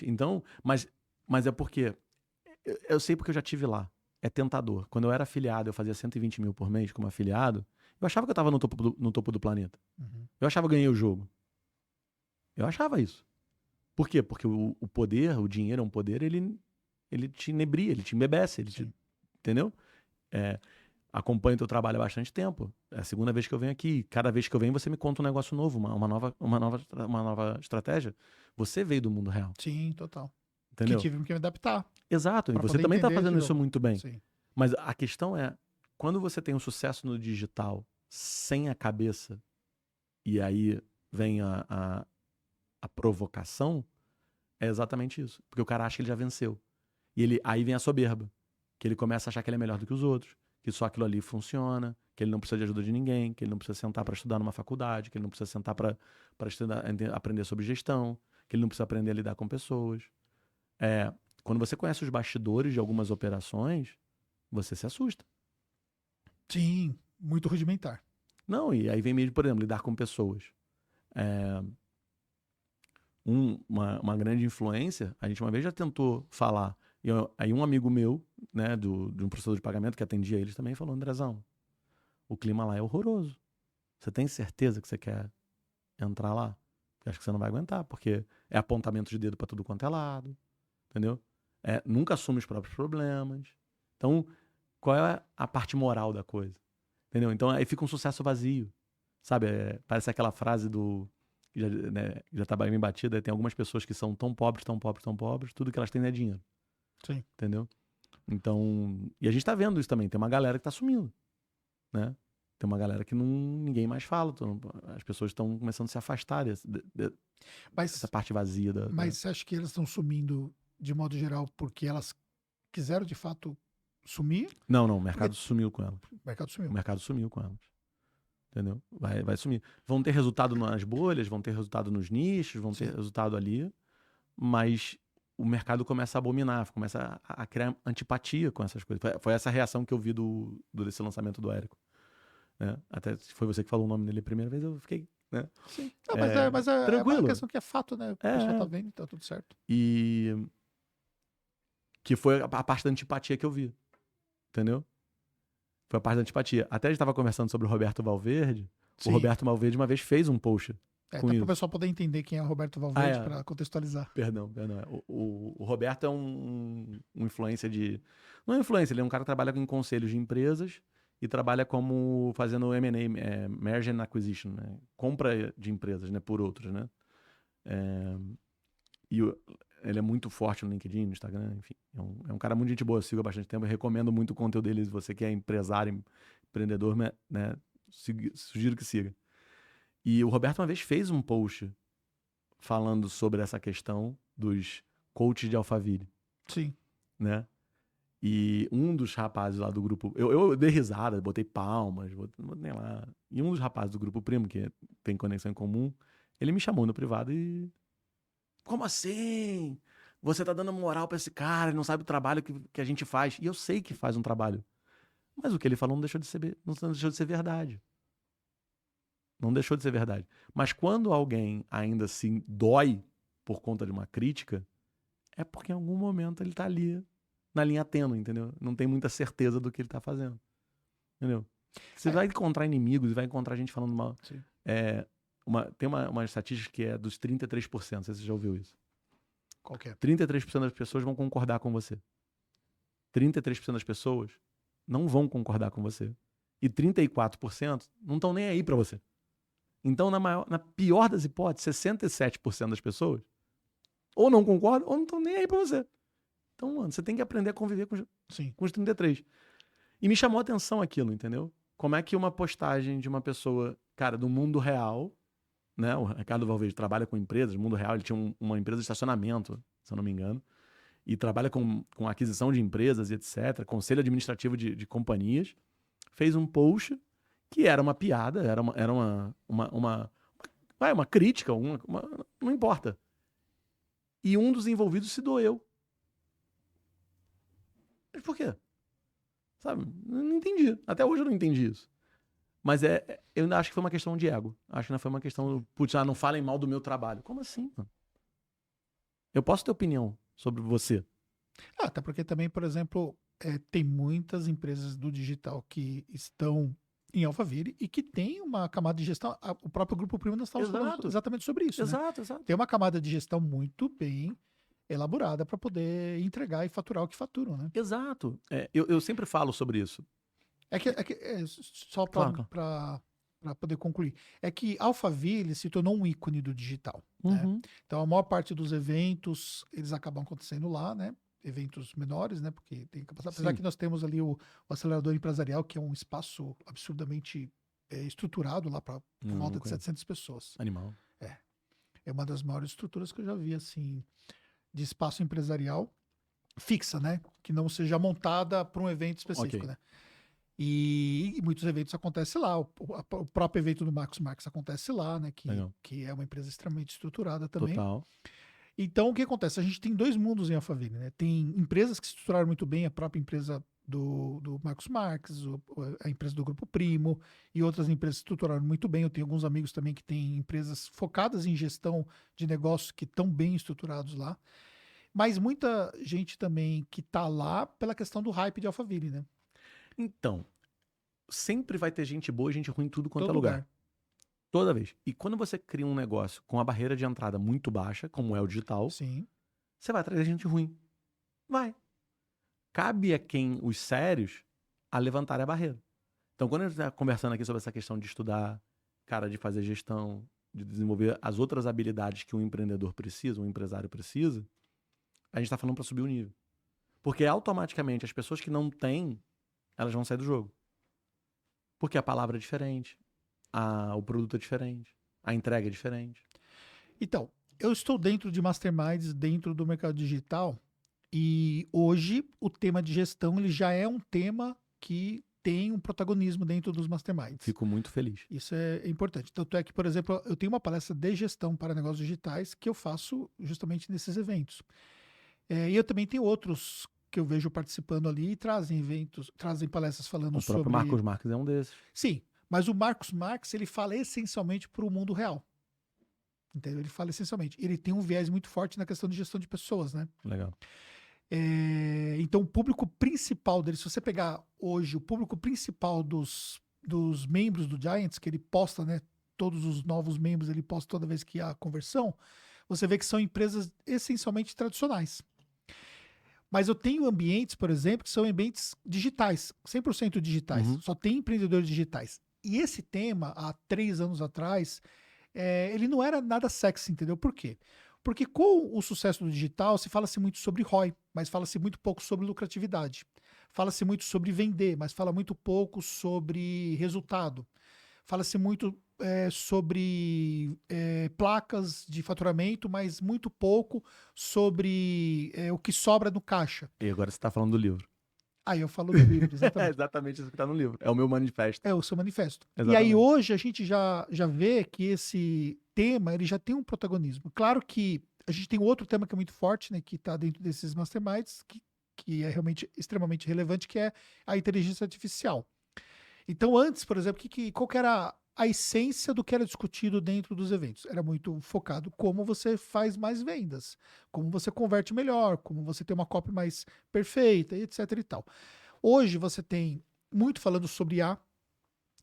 Então, mas é porque... Eu sei porque eu já tive lá. É tentador. Quando eu era afiliado, eu fazia 120 mil por mês como afiliado, eu achava que eu estava no topo do planeta. Uhum. Eu achava que ganhei o jogo. Eu achava isso. Por quê? Porque o poder, o dinheiro é um poder, ele te inebria, ele te embebece, entendeu? Acompanho o teu trabalho há bastante tempo. É a segunda vez que eu venho aqui. Cada vez que eu venho, você me conta um negócio novo, uma nova estratégia. Você veio do mundo real, Sim, total. Que entendeu? tive que me adaptar. Exato, e Pra você poder também tá entender de fazendo isso novo. muito bem. Sim. Mas a questão é, quando você tem um sucesso no digital sem a cabeça, e aí vem a provocação, é exatamente isso. Porque o cara acha que ele já venceu. E aí vem a soberba. Que ele começa a achar que ele é melhor do que os outros, que só aquilo ali funciona, que ele não precisa de ajuda de ninguém, que ele não precisa sentar para estudar numa faculdade, que ele não precisa sentar para aprender sobre gestão, que ele não precisa aprender a lidar com pessoas. Quando você conhece os bastidores de algumas operações, você se assusta. Sim, muito rudimentar. Não, e aí vem mesmo, por exemplo, lidar com pessoas. Uma grande influência, a gente uma vez já tentou falar, aí um amigo meu, né, de um processador de pagamento que atendia eles também falou, Andrezão, o clima lá é horroroso. Você tem certeza que você quer entrar lá? Eu acho que você não vai aguentar, porque é apontamento de dedo para tudo quanto é lado, entendeu? Nunca assume os próprios problemas. Então, qual é a parte moral da coisa? Entendeu? Então, aí fica um sucesso vazio, sabe? Parece aquela frase que já, né, já tá bem batida, tem algumas pessoas que são tão pobres, tão pobres, tão pobres, tudo que elas têm é dinheiro. Sim. Entendeu? Então, e a gente tá vendo isso também, tem uma galera que tá sumindo, né? Tem uma galera que ninguém mais fala, as pessoas estão começando a se afastar dessa parte vazia Mas você acha que elas estão sumindo de modo geral porque elas quiseram de fato sumir? Não, o mercado sumiu com elas. O mercado sumiu. O mercado sumiu com elas. Entendeu? Vai sumir. Vão ter resultado nas bolhas, vão ter resultado nos nichos, vão ter resultado ali, mas o mercado começa a abominar, começa a criar antipatia com essas coisas. Foi essa reação que eu vi desse lançamento do Érico. Né? Até se foi você que falou o nome dele a primeira vez, eu fiquei, né? Sim. Não, mas é tranquilo. uma questão que é fato, né? O pessoal tá vendo, tá tudo certo. E que foi a parte da antipatia que eu vi. Entendeu? Foi a parte da antipatia. Até a gente tava conversando sobre o Roberto Valverde. Sim. O Roberto Valverde uma vez fez um post até com isso. Para o pessoal poder entender quem é o Roberto Valverde, para contextualizar. Perdão. O Roberto é um influencer de... Não é influencer, ele é um cara que trabalha em conselhos de empresas e trabalha como fazendo M&A, Merger and Acquisition, né? Compra de empresas, né? Por outros, né? Ele é muito forte no LinkedIn, no Instagram, enfim. É um cara muito gente boa, eu sigo há bastante tempo. Eu recomendo muito o conteúdo dele, se você que é empresário, empreendedor, né? Sugiro que siga. E o Roberto uma vez fez um post falando sobre essa questão dos coaches de Alphaville. Sim. Né? E um dos rapazes lá do grupo... Eu dei risada, botei palmas, botei lá. E um dos rapazes do grupo Primo, que tem conexão em comum, ele me chamou no privado e... Como assim? Você tá dando moral pra esse cara, ele não sabe o trabalho que a gente faz. E eu sei que faz um trabalho. Mas o que ele falou não deixou de ser verdade. Não deixou de ser verdade. Mas quando alguém ainda assim dói por conta de uma crítica, é porque em algum momento ele tá ali na linha tênue, entendeu? Não tem muita certeza do que ele tá fazendo. Entendeu? Você vai encontrar inimigos e vai encontrar gente falando mal. Tem uma estatística que é dos 33%, não sei se você já ouviu isso. Qual que é? 33% das pessoas vão concordar com você. 33% das pessoas não vão concordar com você. E 34% não estão nem aí pra você. Então, na pior das hipóteses, 67% das pessoas ou não concordam ou não estão nem aí pra você. Então, mano, você tem que aprender a conviver com os 33. E me chamou a atenção aquilo, entendeu? Como é que uma postagem de uma pessoa, cara, do mundo real, né? O Ricardo Valverde trabalha com empresas, no mundo real, ele tinha uma empresa de estacionamento, se eu não me engano, e trabalha com aquisição de empresas e etc., conselho administrativo de companhias, fez um post que era uma piada, era uma crítica, não importa. E um dos envolvidos se doeu. Mas por quê? Sabe? Não entendi. Até hoje eu não entendi isso. Mas eu ainda acho que foi uma questão de ego. Acho que não foi uma questão, putz, não falem mal do meu trabalho. Como assim, mano? Eu posso ter opinião sobre você. Até porque também, por exemplo, tem muitas empresas do digital que estão em Alphaville e que tem uma camada de gestão. O próprio Grupo Primo nós estávamos falando Exato. exatamente sobre isso, né? Exato. Tem uma camada de gestão muito bem elaborada para poder entregar e faturar o que faturam, né? Exato. Eu sempre falo sobre isso. Só Claro. para poder concluir, é que Alphaville se tornou um ícone do digital, né? Uhum. Então a maior parte dos eventos, eles acabam acontecendo lá, né? Eventos menores, né? Porque tem capacidade. Apesar Sim. que nós temos ali o acelerador empresarial, que é um espaço absurdamente estruturado lá para volta de Ok. 700 pessoas. Animal. É uma das maiores estruturas que eu já vi, assim, de espaço empresarial fixa, né? Que não seja montada para um evento específico, Ok. né? E muitos eventos acontecem lá. O próprio evento do Marcos Marques acontece lá, né? Legal. Que é uma empresa extremamente estruturada também. Total. Então, o que acontece? A gente tem dois mundos em Alphaville, né? Tem empresas que se estruturaram muito bem, a própria empresa do Marcos Marques, a empresa do Grupo Primo e outras empresas se estruturaram muito bem. Eu tenho alguns amigos também que têm empresas focadas em gestão de negócios que estão bem estruturados lá. Mas muita gente também que está lá pela questão do hype de Alphaville, né? Então, sempre vai ter gente boa e gente ruim em tudo quanto Todo é lugar. lugar. Toda vez. E quando você cria um negócio com a barreira de entrada muito baixa, como é o digital, Sim. você vai trazer gente ruim. Vai. Cabe a quem, os sérios, a levantar a barreira. Então, quando a gente está conversando aqui sobre essa questão de estudar, cara, de fazer gestão, de desenvolver as outras habilidades que um empreendedor precisa, um empresário precisa, a gente está falando para subir o nível. Porque automaticamente as pessoas que não têm, elas vão sair do jogo. Porque a palavra é diferente, o produto é diferente, a entrega é diferente. Então, eu estou dentro de masterminds, dentro do mercado digital, e hoje o tema de gestão ele já é um tema que tem um protagonismo dentro dos masterminds. Fico muito feliz. Isso é importante. Tanto é que, por exemplo, eu tenho uma palestra de gestão para negócios digitais que eu faço justamente nesses eventos. E eu também tenho outros que eu vejo participando ali e trazem eventos, trazem palestras falando O próprio sobre... Marcos Marques é um desses. Sim, mas o Marcos Marques, ele fala essencialmente para o mundo real. Entendeu? Ele fala essencialmente. Ele tem um viés muito forte na questão de gestão de pessoas, né? Legal. Então, o público principal dele, se você pegar hoje o público principal dos membros do Giants, que ele posta, né? Todos os novos membros ele posta toda vez que há conversão, você vê que são empresas essencialmente tradicionais. Mas eu tenho ambientes, por exemplo, que são ambientes digitais, 100% digitais. Uhum. Só tem empreendedores digitais. E esse tema, há 3 anos atrás, ele não era nada sexy, entendeu? Por quê? Porque com o sucesso do digital, se fala-se muito sobre ROI, mas fala-se muito pouco sobre lucratividade. Fala-se muito sobre vender, mas fala muito pouco sobre resultado. Fala-se muito sobre placas de faturamento, mas muito pouco sobre o que sobra no caixa. E agora você está falando do livro. Aí eu falo do livro, É exatamente. exatamente isso que está no livro. É o meu manifesto. É o seu manifesto. Exatamente. E aí hoje a gente já vê que esse tema ele já tem um protagonismo. Claro que a gente tem outro tema que é muito forte, né, que está dentro desses masterminds, que é realmente extremamente relevante, que é a inteligência artificial. Então antes, por exemplo, qual que era a essência do que era discutido dentro dos eventos? Era muito focado como você faz mais vendas, como você converte melhor, como você tem uma copy mais perfeita, etc e tal. Hoje você tem muito falando sobre IA,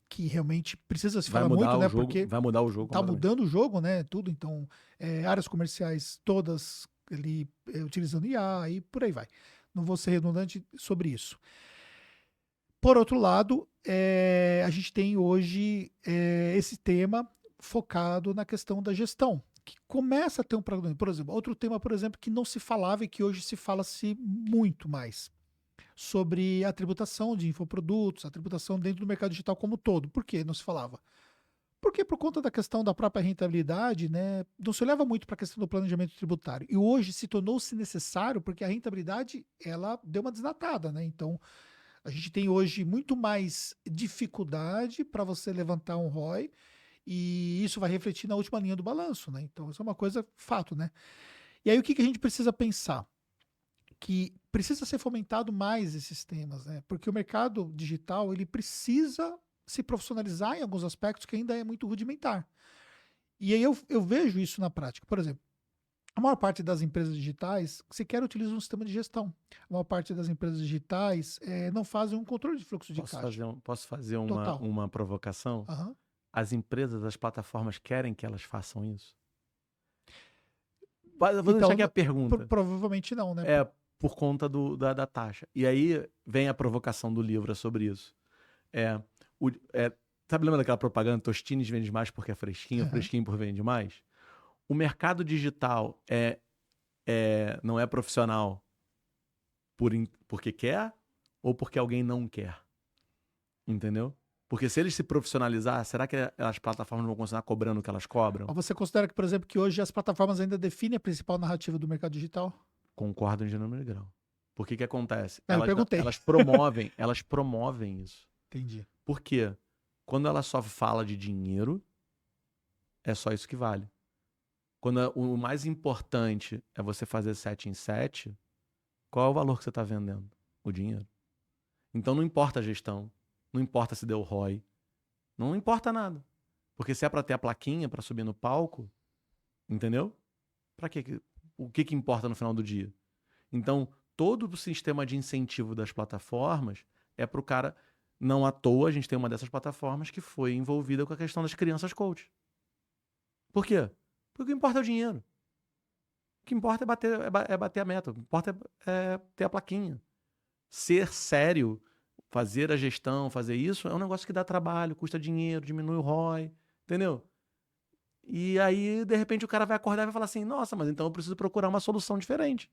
que realmente precisa se falar muito, né? Porque vai mudar o jogo. tá mudando o jogo, né? Tudo. Então, áreas comerciais todas ali utilizando IA e por aí vai. Não vou ser redundante sobre isso. Por outro lado, a gente tem hoje esse tema focado na questão da gestão, que começa a ter um problema. Por exemplo, outro tema, por exemplo, que não se falava e que hoje se fala-se muito mais, sobre a tributação de infoprodutos, a tributação dentro do mercado digital como um todo. Por que não se falava? Porque por conta da questão da própria rentabilidade, né, não se leva muito para a questão do planejamento tributário. E hoje se tornou-se necessário porque a rentabilidade ela deu uma desnatada, né? Então, a gente tem hoje muito mais dificuldade para você levantar um ROI e isso vai refletir na última linha do balanço, né? Então, isso é uma coisa fato, né? E aí, o que a gente precisa pensar? Que precisa ser fomentado mais esses temas, né? Porque o mercado digital, ele precisa se profissionalizar em alguns aspectos que ainda é muito rudimentar. E aí eu vejo isso na prática. Por exemplo, A maior parte das empresas digitais sequer utiliza um sistema de gestão. A maior parte das empresas digitais não fazem um controle de fluxo de caixa. Posso fazer Total. uma provocação? Aham. As empresas, as plataformas querem que elas façam isso? Vou deixar Então, aqui a pergunta. provavelmente não, né? É por conta da taxa. E aí vem a provocação do livro sobre isso. Sabe, lembra daquela propaganda? Tostines vende mais porque é fresquinho, Aham. fresquinho por vende mais? O mercado digital não é profissional porque quer ou porque alguém não quer? Entendeu? Porque se eles se profissionalizar, será que as plataformas vão continuar cobrando o que elas cobram? Mas você considera que, por exemplo, que hoje as plataformas ainda definem a principal narrativa do mercado digital? Concordo em gênero e grau. Por que acontece? Não, eu perguntei. Elas promovem isso. Entendi. Por quê? Quando ela só fala de dinheiro, é só isso que vale. Quando o mais importante é você fazer 7 em 7, qual é o valor que você está vendendo? O dinheiro. Então não importa a gestão, não importa se deu ROI, não importa nada. Porque se é para ter a plaquinha para subir no palco, entendeu? Para quê? O que importa no final do dia? Então, todo o sistema de incentivo das plataformas é para o cara. Não à toa, a gente tem uma dessas plataformas que foi envolvida com a questão das crianças coach. Por quê? Porque o que importa é o dinheiro. O que importa é bater a meta. O que importa é ter a plaquinha. Ser sério, fazer a gestão, fazer isso, é um negócio que dá trabalho, custa dinheiro, diminui o ROI, entendeu? E aí, de repente, o cara vai acordar e vai falar assim, nossa, mas então eu preciso procurar uma solução diferente.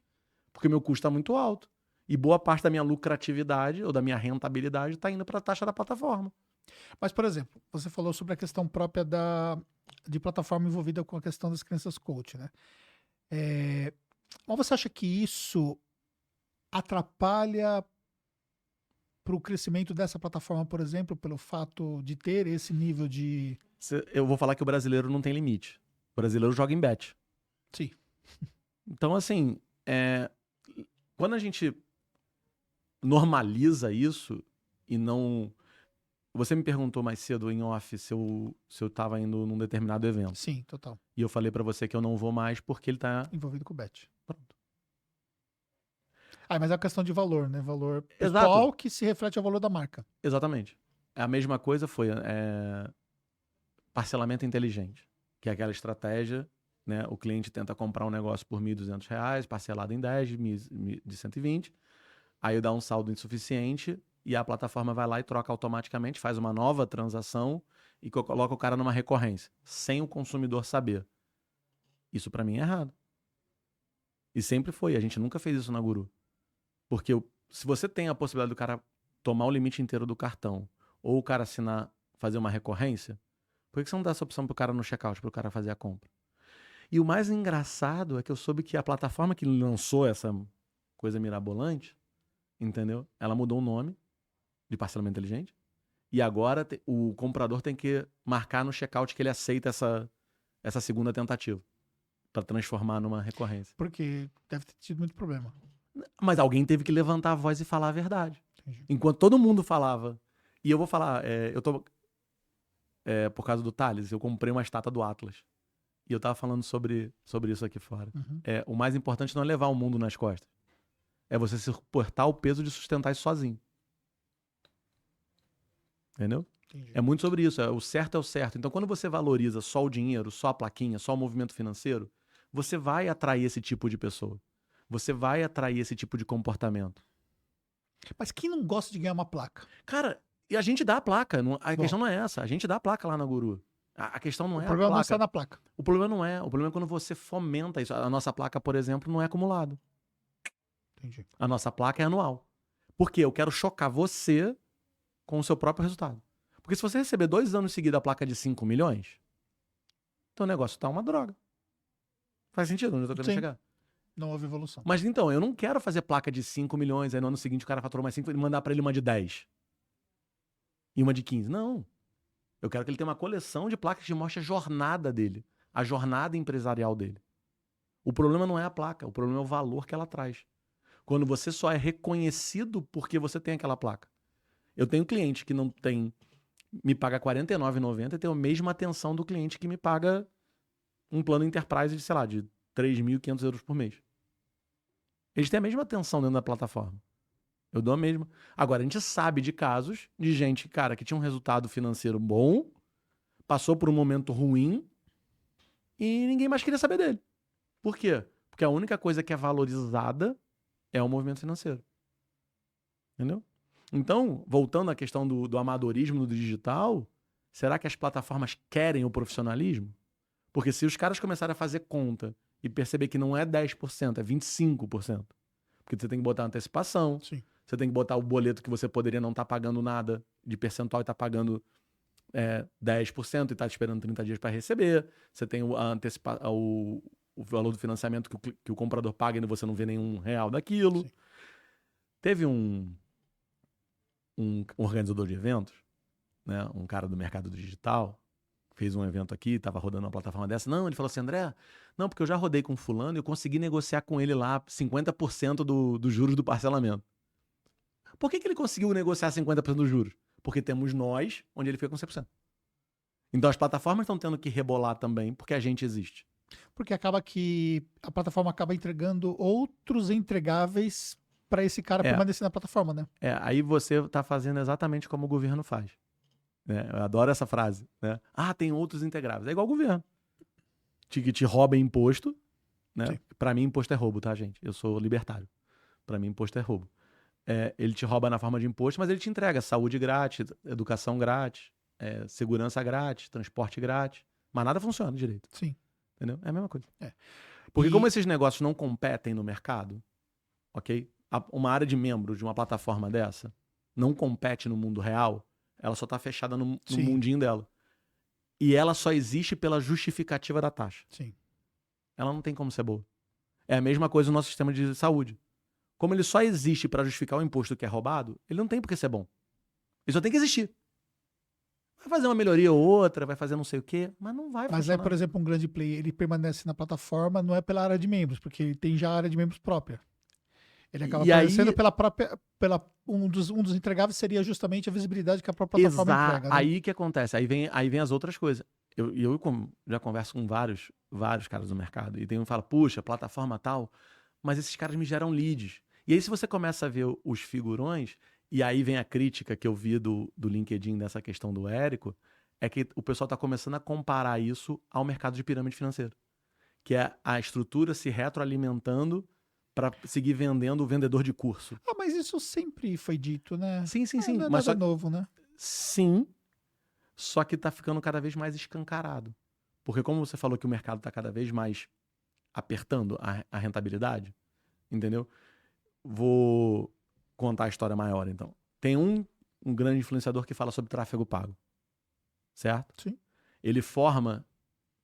Porque meu custo está muito alto. E boa parte da minha lucratividade ou da minha rentabilidade está indo para a taxa da plataforma. Mas, por exemplo, você falou sobre a questão própria de plataforma envolvida com a questão das crianças coach, né? Mas você acha que isso atrapalha para o crescimento dessa plataforma, por exemplo, pelo fato de ter esse nível de... Eu vou falar que o brasileiro não tem limite. O brasileiro joga em bet. Sim. Então, assim, quando a gente normaliza isso e não... Você me perguntou mais cedo em off se eu tava indo num determinado evento. Sim, total. E eu falei pra você que eu não vou mais porque ele tá... Envolvido com o bet. Pronto. Mas é uma questão de valor, né? Valor Exato. pessoal que se reflete ao valor da marca. Exatamente. A mesma coisa foi parcelamento inteligente, que é aquela estratégia, né? O cliente tenta comprar um negócio por R$ 1.200, parcelado em 10, de 120, aí dá um saldo insuficiente e a plataforma vai lá e troca automaticamente, faz uma nova transação e coloca o cara numa recorrência, sem o consumidor saber. Isso pra mim é errado. E sempre foi, a gente nunca fez isso na Guru. Porque se você tem a possibilidade do cara tomar o limite inteiro do cartão ou o cara assinar, fazer uma recorrência, por que você não dá essa opção pro cara no checkout, pro cara fazer a compra? E o mais engraçado é que eu soube que a plataforma que lançou essa coisa mirabolante, entendeu? Ela mudou o nome de parcelamento inteligente e agora o comprador tem que marcar no checkout que ele aceita essa segunda tentativa para transformar numa recorrência. Porque deve ter tido muito problema. Mas alguém teve que levantar a voz e falar a verdade. Entendi. Enquanto todo mundo falava. E eu vou falar, por causa do Thales, eu comprei uma estátua do Atlas. E eu tava falando sobre isso aqui fora. Uhum. O mais importante não é levar o mundo nas costas. É você suportar o peso de sustentar isso sozinho. Entendeu? Entendi. É muito sobre isso. O certo é o certo. Então, quando você valoriza só o dinheiro, só a plaquinha, só o movimento financeiro, você vai atrair esse tipo de pessoa. Você vai atrair esse tipo de comportamento. Mas quem não gosta de ganhar uma placa? Cara, e a gente dá a placa. A questão não é essa. A gente dá a placa lá na Guru. A questão não é a placa. O problema não está na placa. O problema não é. O problema é quando você fomenta isso. A nossa placa, por exemplo, não é acumulado. Entendi. A nossa placa é anual. Por quê? Eu quero chocar você com o seu próprio resultado. Porque se você receber 2 anos seguidos a placa de 5 milhões, então o negócio tá uma droga. Faz sentido onde eu tô querendo chegar? Não houve evolução. Mas então, eu não quero fazer placa de 5 milhões, aí no ano seguinte o cara faturou mais 5 e mandar pra ele uma de 10. E uma de 15. Não. Eu quero que ele tenha uma coleção de placas que mostre a jornada dele. A jornada empresarial dele. O problema não é a placa, o problema é o valor que ela traz. Quando você só é reconhecido porque você tem aquela placa. Eu tenho cliente que não tem... me paga R$ 49,90 e tem a mesma atenção do cliente que me paga um plano Enterprise de, sei lá, de 3.500 euros por mês. Eles têm a mesma atenção dentro da plataforma. Eu dou a mesma. Agora, a gente sabe de casos de gente, cara, que tinha um resultado financeiro bom, passou por um momento ruim e ninguém mais queria saber dele. Por quê? Porque a única coisa que é valorizada é o movimento financeiro. Entendeu? Então, voltando à questão do amadorismo do digital, será que as plataformas querem o profissionalismo? Porque se os caras começarem a fazer conta e perceber que não é 10%, é 25%, porque você tem que botar antecipação, Sim. você tem que botar o boleto que você poderia não estar pagando nada de percentual e está pagando 10% e está esperando 30 dias para receber. Você tem o valor do financiamento que o comprador paga e você não vê nenhum real daquilo. Sim. Teve um organizador de eventos, né, um cara do mercado digital, fez um evento aqui, estava rodando uma plataforma dessa. Não, ele falou assim, André, não, porque eu já rodei com fulano e eu consegui negociar com ele lá 50% dos juros do parcelamento. Por que ele conseguiu negociar 50% dos juros? Porque temos nós, onde ele fica com 100%. Então as plataformas estão tendo que rebolar também, porque a gente existe. Porque acaba que a plataforma acaba entregando outros entregáveis para esse cara permanecer na plataforma, né? Aí você está fazendo exatamente como o governo faz. Né? Eu adoro essa frase. Né? Ah, tem outros integráveis. É igual o governo. Que te rouba imposto. Né? Para mim, imposto é roubo, tá, gente? Eu sou libertário. Para mim, imposto é roubo. Ele te rouba na forma de imposto, mas ele te entrega saúde grátis, educação grátis, segurança grátis, transporte grátis. Mas nada funciona direito. Sim. Entendeu? É a mesma coisa. Porque como esses negócios não competem no mercado, ok? Uma área de membro de uma plataforma dessa não compete no mundo real, ela só está fechada no mundinho dela. E ela só existe pela justificativa da taxa. Sim. Ela não tem como ser boa. É a mesma coisa no nosso sistema de saúde. Como ele só existe para justificar o imposto que é roubado, ele não tem por que ser bom. Ele só tem que existir. Vai fazer uma melhoria ou outra, vai fazer não sei o quê, mas não vai funcionar. Mas aí, por exemplo, um grande player, ele permanece na plataforma, não é pela área de membros, porque ele tem já a área de membros própria. Ele acaba aparecendo pela própria. Um dos entregáveis seria justamente a visibilidade que a própria plataforma entrega. Né? Aí que acontece, aí vem as outras coisas. Eu já converso com vários caras do mercado, e tem um que fala, puxa, plataforma tal, mas esses caras me geram leads. E aí, se você começa a ver os figurões, e aí vem a crítica que eu vi do LinkedIn dessa questão do Érico, é que o pessoal está começando a comparar isso ao mercado de pirâmide financeira. Que é a estrutura se retroalimentando para seguir vendendo o vendedor de curso. Ah, mas isso sempre foi dito, né? Sim. Não é mas nada novo, né? Sim, só que está ficando cada vez mais escancarado. Porque como você falou que o mercado está cada vez mais apertando a rentabilidade, entendeu? Vou contar a história maior, então. Tem um grande influenciador que fala sobre tráfego pago, certo? Sim. Ele forma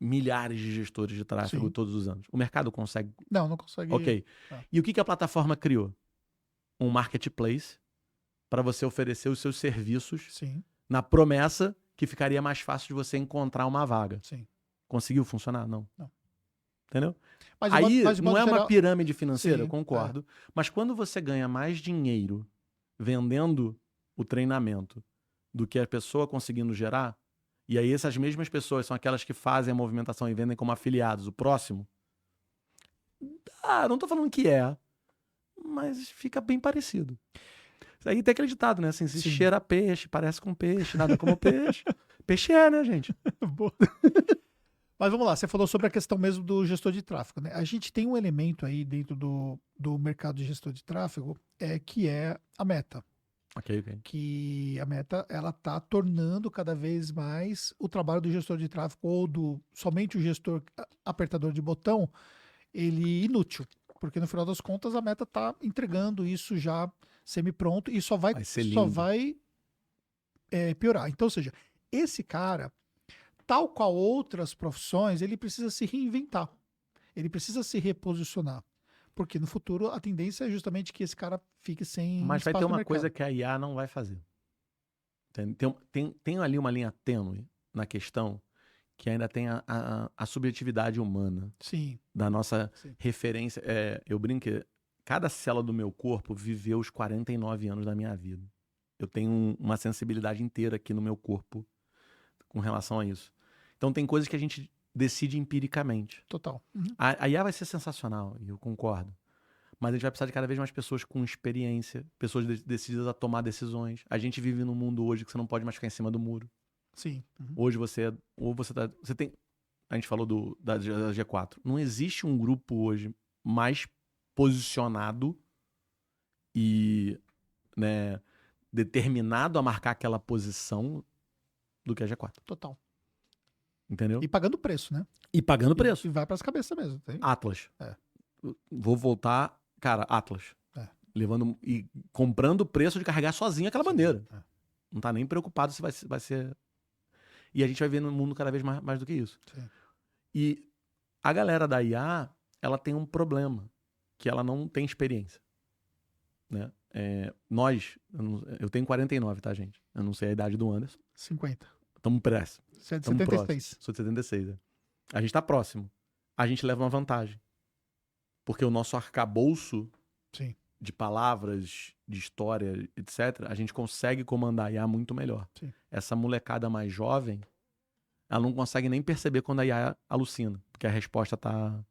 milhares de gestores de tráfego todos os anos. O mercado consegue? Não consegue. Ok. E o que a plataforma criou? Um marketplace para você oferecer os seus serviços na promessa que ficaria mais fácil de você encontrar uma vaga. Sim. Conseguiu funcionar? Não. Entendeu? Mas aí mas não é geral... uma pirâmide financeira, Sim, eu concordo. Mas quando você ganha mais dinheiro vendendo o treinamento do que a pessoa conseguindo gerar, e aí essas mesmas pessoas são aquelas que fazem a movimentação e vendem como afiliados o próximo, não tô falando que mas fica bem parecido. Isso aí tem aquele ditado, né? Assim, se cheira peixe, parece com peixe, nada como peixe. Peixe né, gente? Boa. Mas vamos lá, você falou sobre a questão mesmo do gestor de tráfego, né? A gente tem um elemento aí dentro do mercado de gestor de tráfego, que é a Meta. Ok. Que a Meta, ela tá tornando cada vez mais o trabalho do gestor de tráfego ou somente o gestor apertador de botão, ele inútil. Porque no final das contas a Meta tá entregando isso já semi-pronto e só vai piorar. Então, ou seja, esse cara, tal qual outras profissões, ele precisa se reinventar. Ele precisa se reposicionar. Porque no futuro a tendência é justamente que esse cara fique sem Mas vai ter uma mercado. coisa que a IA não vai fazer. Tem ali uma linha tênue na questão que ainda tem a subjetividade humana. Sim. Da nossa referência. Eu brinco que cada célula do meu corpo viveu os 49 anos da minha vida. Eu tenho uma sensibilidade inteira aqui no meu corpo com relação a isso. Então tem coisas que a gente decide empiricamente. Total. A IA vai ser sensacional, e eu concordo. Mas a gente vai precisar de cada vez mais pessoas com experiência, pessoas decididas a tomar decisões. A gente vive num mundo hoje que você não pode mais ficar em cima do muro. Sim. Hoje você tem, a gente falou da G4. Não existe um grupo hoje mais posicionado e, né, determinado a marcar aquela posição do que a G4. Total. Entendeu? E pagando preço, né? E pagando preço. E vai pras cabeças mesmo. Tem? Atlas. É. Vou voltar, cara, Atlas. Levando e comprando o preço de carregar sozinho aquela bandeira. Não tá nem preocupado se vai ser... E a gente vai ver no mundo cada vez mais do que isso. Sim. E a galera da IA, ela tem um problema, que ela não tem experiência. Né? Eu tenho 49, tá, gente? Eu não sei a idade do Anderson. 50. Estamos próximos. Você é de 76. Sou de 76, A gente tá próximo. A gente leva uma vantagem. Porque o nosso arcabouço Sim. de palavras, de história, etc., a gente consegue comandar a IA muito melhor. Sim. Essa molecada mais jovem, ela não consegue nem perceber quando a IA alucina, porque a resposta tá...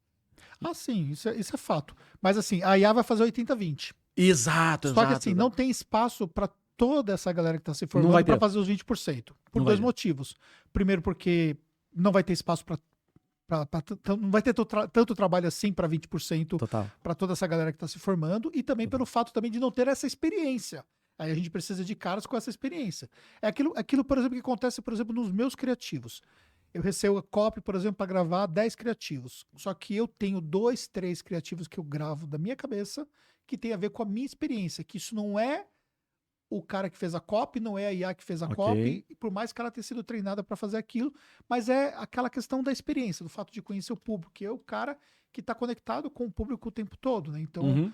Ah, sim, isso é fato. Mas assim, a IA vai fazer 80-20. Exato, Só que assim, não tem espaço para toda essa galera que está se formando para fazer os 20%. Por dois motivos. Primeiro, porque não vai ter espaço para não vai ter tanto trabalho assim para 20% para toda essa galera que está se formando, e também pelo fato também de não ter essa experiência. Aí a gente precisa de caras com essa experiência. É aquilo, por exemplo, que acontece, por exemplo, nos meus criativos. Eu recebo a copy, por exemplo, para gravar 10 criativos. Só que eu tenho 2, 3 criativos que eu gravo da minha cabeça que tem a ver com a minha experiência, que isso não é o cara que fez a copy, não é a IA que fez a copy, e por mais que ela tenha sido treinada para fazer aquilo, mas é aquela questão da experiência, do fato de conhecer o público, que é o cara que está conectado com o público o tempo todo, né? Então,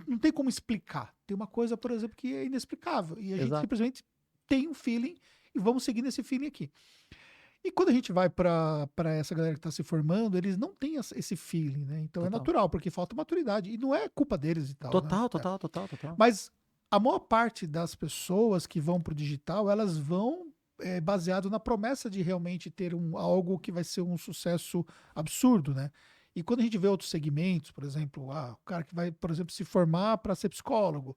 não tem como explicar. Tem uma coisa, por exemplo, que é inexplicável, e a gente simplesmente tem um feeling, e vamos seguir nesse feeling aqui. E quando a gente vai para essa galera que está se formando, eles não têm esse feeling, né? Então é natural, porque falta maturidade, e não é culpa deles e tal. Total. Mas a maior parte das pessoas que vão para o digital, elas vão baseado na promessa de realmente ter algo que vai ser um sucesso absurdo, né? E quando a gente vê outros segmentos, por exemplo, o cara que vai, por exemplo, se formar para ser psicólogo,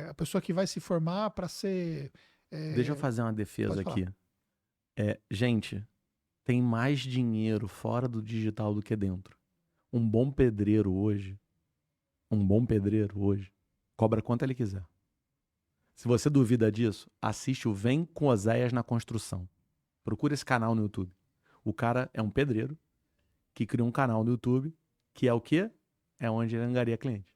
a pessoa que vai se formar para ser... Deixa eu fazer uma defesa aqui. Gente, tem mais dinheiro fora do digital do que dentro. Um bom pedreiro hoje cobra quanto ele quiser. Se você duvida disso, assiste o Vem com Oséias na Construção. Procura esse canal no YouTube. O cara é um pedreiro que criou um canal no YouTube que é o quê? É onde ele angaria cliente.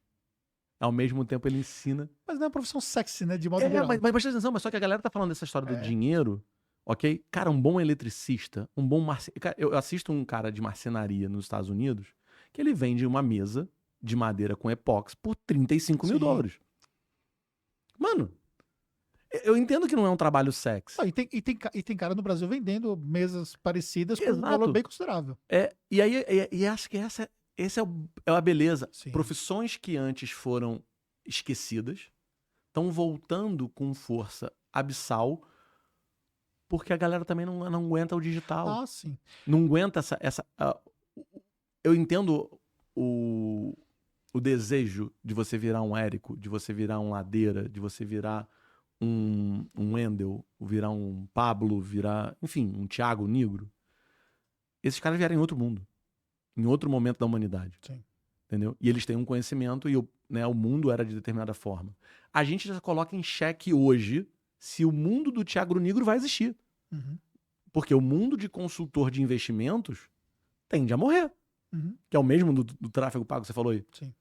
Ao mesmo tempo ele ensina... Mas não é uma profissão sexy, né? De modo geral. Mas presta atenção, mas só que a galera tá falando dessa história do dinheiro, ok? Cara, um bom eletricista, um bom marceneiro... Eu assisto um cara de marcenaria nos Estados Unidos que ele vende uma mesa de madeira com epóxi por $35 mil. Mano, eu entendo que não é um trabalho sexy. E tem cara no Brasil vendendo mesas parecidas por um valor bem considerável. E acho que essa é a beleza. Sim. Profissões que antes foram esquecidas estão voltando com força abissal, porque a galera também não aguenta o digital. Ah, sim. Não aguenta eu entendo o desejo de você virar um Érico, de você virar um Ladeira, de você virar um Wendel, virar um Pablo, enfim, um Thiago Nigro. Esses caras vieram em outro mundo, em outro momento da humanidade. Sim. Entendeu? E eles têm um conhecimento e o mundo era de determinada forma. A gente já coloca em xeque hoje se o mundo do Thiago Nigro vai existir. Porque o mundo de consultor de investimentos tende a morrer. Que é o mesmo do tráfego pago que você falou aí. Sim.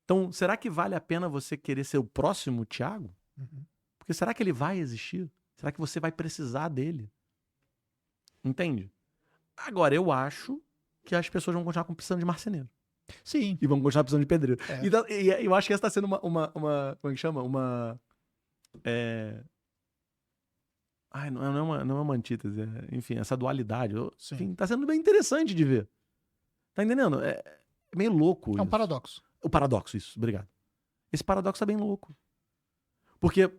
Então, será que vale a pena você querer ser o próximo Thiago? Porque será que ele vai existir? Será que você vai precisar dele? Entende? Agora, eu acho que as pessoas vão continuar precisando de marceneiro. Sim. E vão continuar precisando de pedreiro. Então, e eu acho que essa está sendo uma como é que chama? Não é uma antítese. Enfim, essa dualidade. Enfim, tá sendo bem interessante de ver. Tá entendendo? É meio louco. É um paradoxo. O paradoxo, isso. Obrigado. Esse paradoxo é bem louco. Porque eu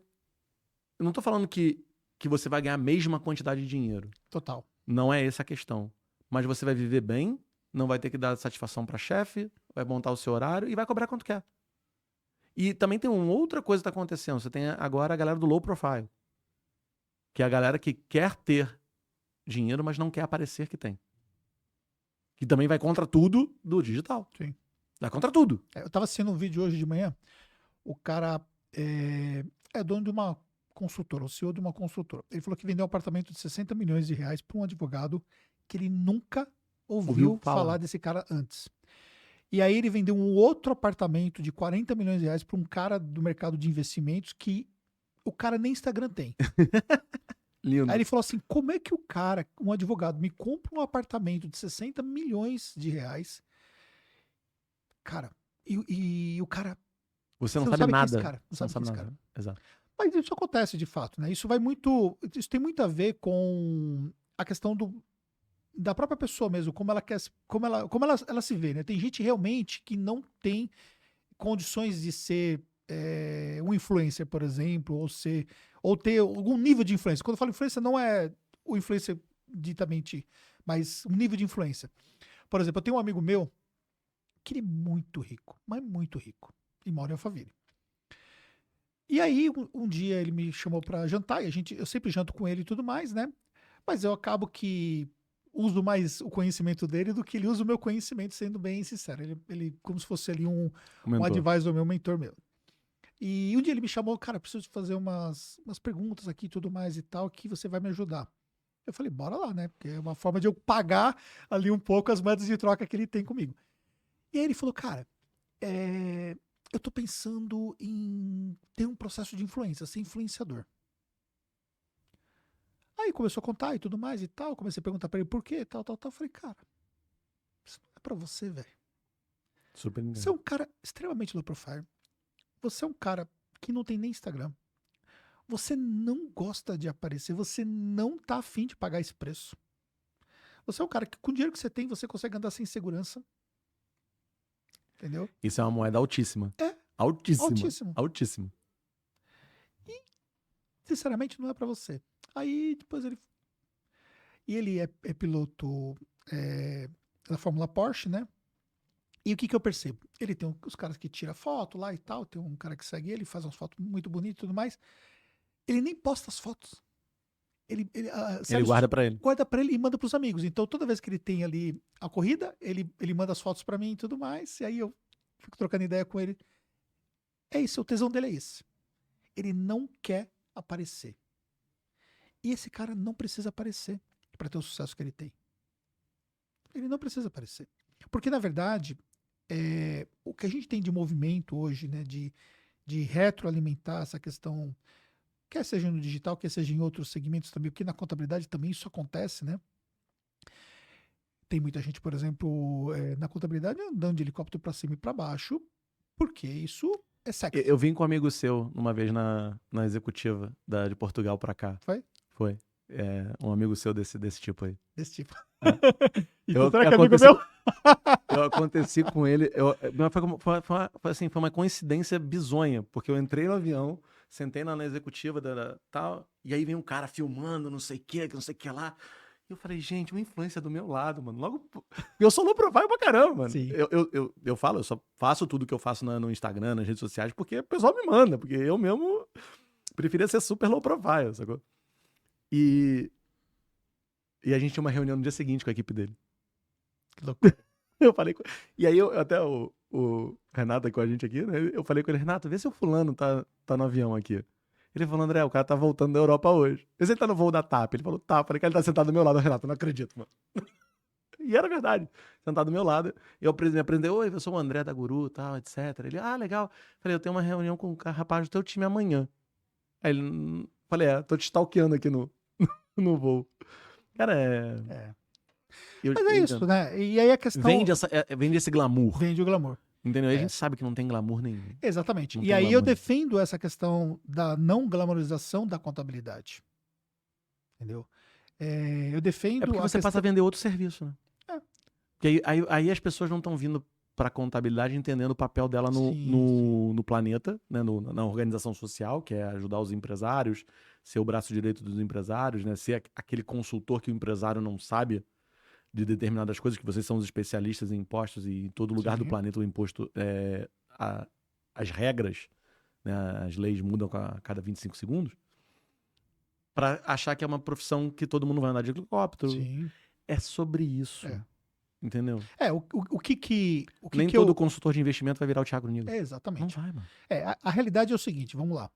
não tô falando que você vai ganhar a mesma quantidade de dinheiro. Total. Não é essa a questão. mas você vai viver bem, não vai ter que dar satisfação para chefe, vai montar o seu horário e vai cobrar quanto quer. E também tem uma outra coisa que está acontecendo. Você tem agora a galera do low profile, que é a galera que quer ter dinheiro, mas não quer aparecer que tem. Que também vai contra tudo do digital. Sim. Vai contra tudo. Eu tava assistindo um vídeo hoje de manhã, o cara é dono de uma consultora, o CEO de uma consultora. Ele falou que vendeu um apartamento de 60 milhões de reais para um advogado que ele nunca ouviu falar desse cara antes. E aí ele vendeu um outro apartamento de 40 milhões de reais para um cara do mercado de investimentos que o cara nem Instagram tem. Lindo. Aí ele falou assim, como é que o cara, um advogado, me compra um apartamento de 60 milhões de reais? Cara, e o cara... Você não Você sabe quem é nada. esse cara. Não Você sabe quem é esse nada. cara. Exato. Mas isso acontece de fato, né? Isso tem muito a ver com a questão da própria pessoa mesmo, como ela se vê, né? Tem gente realmente que não tem condições de ser um influencer, por exemplo, ou ter algum nível de influência. Quando eu falo influência, não é o influencer ditamente, mas um nível de influência. Por exemplo, eu tenho um amigo meu que ele é muito rico, mas muito rico, e mora em Alphaville. E aí, um dia ele me chamou pra jantar, e eu sempre janto com ele e tudo mais, né? Mas eu acabo que uso mais o conhecimento dele do que ele usa o meu conhecimento, sendo bem sincero. Ele como se fosse ali um advisor meu, um mentor meu. E um dia ele me chamou, cara, preciso fazer umas perguntas aqui e tudo mais e tal, que você vai me ajudar. Eu falei, bora lá, né? Porque é uma forma de eu pagar ali um pouco as moedas de troca que ele tem comigo. E aí ele falou, cara, eu tô pensando em ter um processo de influência, ser influenciador. Aí começou a contar e tudo mais e tal. Comecei a perguntar pra ele por quê, tal. Eu falei, cara, isso não é pra você, velho. Super legal. Você é um cara extremamente low profile. Você é um cara que não tem nem Instagram. Você não gosta de aparecer. Você não tá afim de pagar esse preço. Você é um cara que, com o dinheiro que você tem, você consegue andar sem segurança. Entendeu? Isso é uma moeda altíssima. É. Altíssima. Altíssimo. E, sinceramente, não é pra você. Aí, depois ele... E ele é piloto da Fórmula Porsche, né? E o que eu percebo? Ele tem os caras que tiram foto lá e tal, tem um cara que segue ele, faz umas fotos muito bonitas e tudo mais. Ele nem posta as fotos. Ele guarda pra ele. Guarda pra ele e manda pros amigos. Então, toda vez que ele tem ali a corrida, ele manda as fotos pra mim e tudo mais. E aí eu fico trocando ideia com ele. É isso, o tesão dele é esse. Ele não quer aparecer. E esse cara não precisa aparecer pra ter o sucesso que ele tem. Ele não precisa aparecer. Porque, na verdade, o que a gente tem de movimento hoje, né, de retroalimentar essa questão, quer seja no digital, quer seja em outros segmentos também, porque na contabilidade também isso acontece, né? Tem muita gente, por exemplo, na contabilidade andando de helicóptero para cima e para baixo, porque isso é sexy. Eu vim com um amigo seu uma vez na executiva de Portugal pra cá. Foi? Foi. Um amigo seu desse tipo aí. Desse tipo. Então, será que é amigo meu? Eu aconteci com ele. Foi uma coincidência bizonha, porque eu entrei no avião, sentei na executiva tal, e aí vem um cara filmando, não sei o que lá. E eu falei, gente, uma influência do meu lado, mano. Logo, eu sou low profile pra caramba, mano. Sim. Eu falo, eu só faço tudo que eu faço no Instagram, nas redes sociais, porque o pessoal me manda, porque eu mesmo preferia ser super low profile, sacou? E a gente tinha uma reunião no dia seguinte com a equipe dele. Que loucura. Eu falei E aí, até o Renato com a gente aqui, né? Eu falei com ele, Renato, vê se o fulano tá no avião aqui. Ele falou, André, o cara tá voltando da Europa hoje. Vê se ele tá no voo da TAP. Ele falou, tá. Eu falei que ele tá sentado do meu lado. Renato, eu não acredito, mano. E era verdade. Sentado do meu lado. Eu me aprendi, oi, eu sou o André da Guru, tal, etc. Ele, legal. Falei, eu tenho uma reunião com o rapaz do teu time amanhã. Aí ele, falei, tô te stalkeando aqui no voo. Cara, Mas é isso, né? E aí a questão... Vende esse glamour. Vende o glamour. Entendeu? Aí a gente sabe que não tem glamour nenhum. Exatamente. Não E tem aí glamour. eu defendo essa questão da não glamorização da contabilidade. Entendeu? Eu defendo... porque você passa a vender outro serviço, né? Porque aí as pessoas não estão vindo para a contabilidade entendendo o papel dela no planeta, né? Na organização social, que é ajudar os empresários, ser o braço direito dos empresários, né? Ser aquele consultor que o empresário não sabe de determinadas coisas, que vocês são os especialistas em impostos e em todo lugar do Sim. planeta o imposto, as regras, né, as leis mudam a cada 25 segundos, pra achar que é uma profissão que todo mundo vai andar de helicóptero. Sim. É sobre isso. É. Entendeu? O que Nem que todo eu... consultor de investimento vai virar o Thiago Nigro. Não Exatamente. vai, mano. A realidade é o seguinte, vamos lá.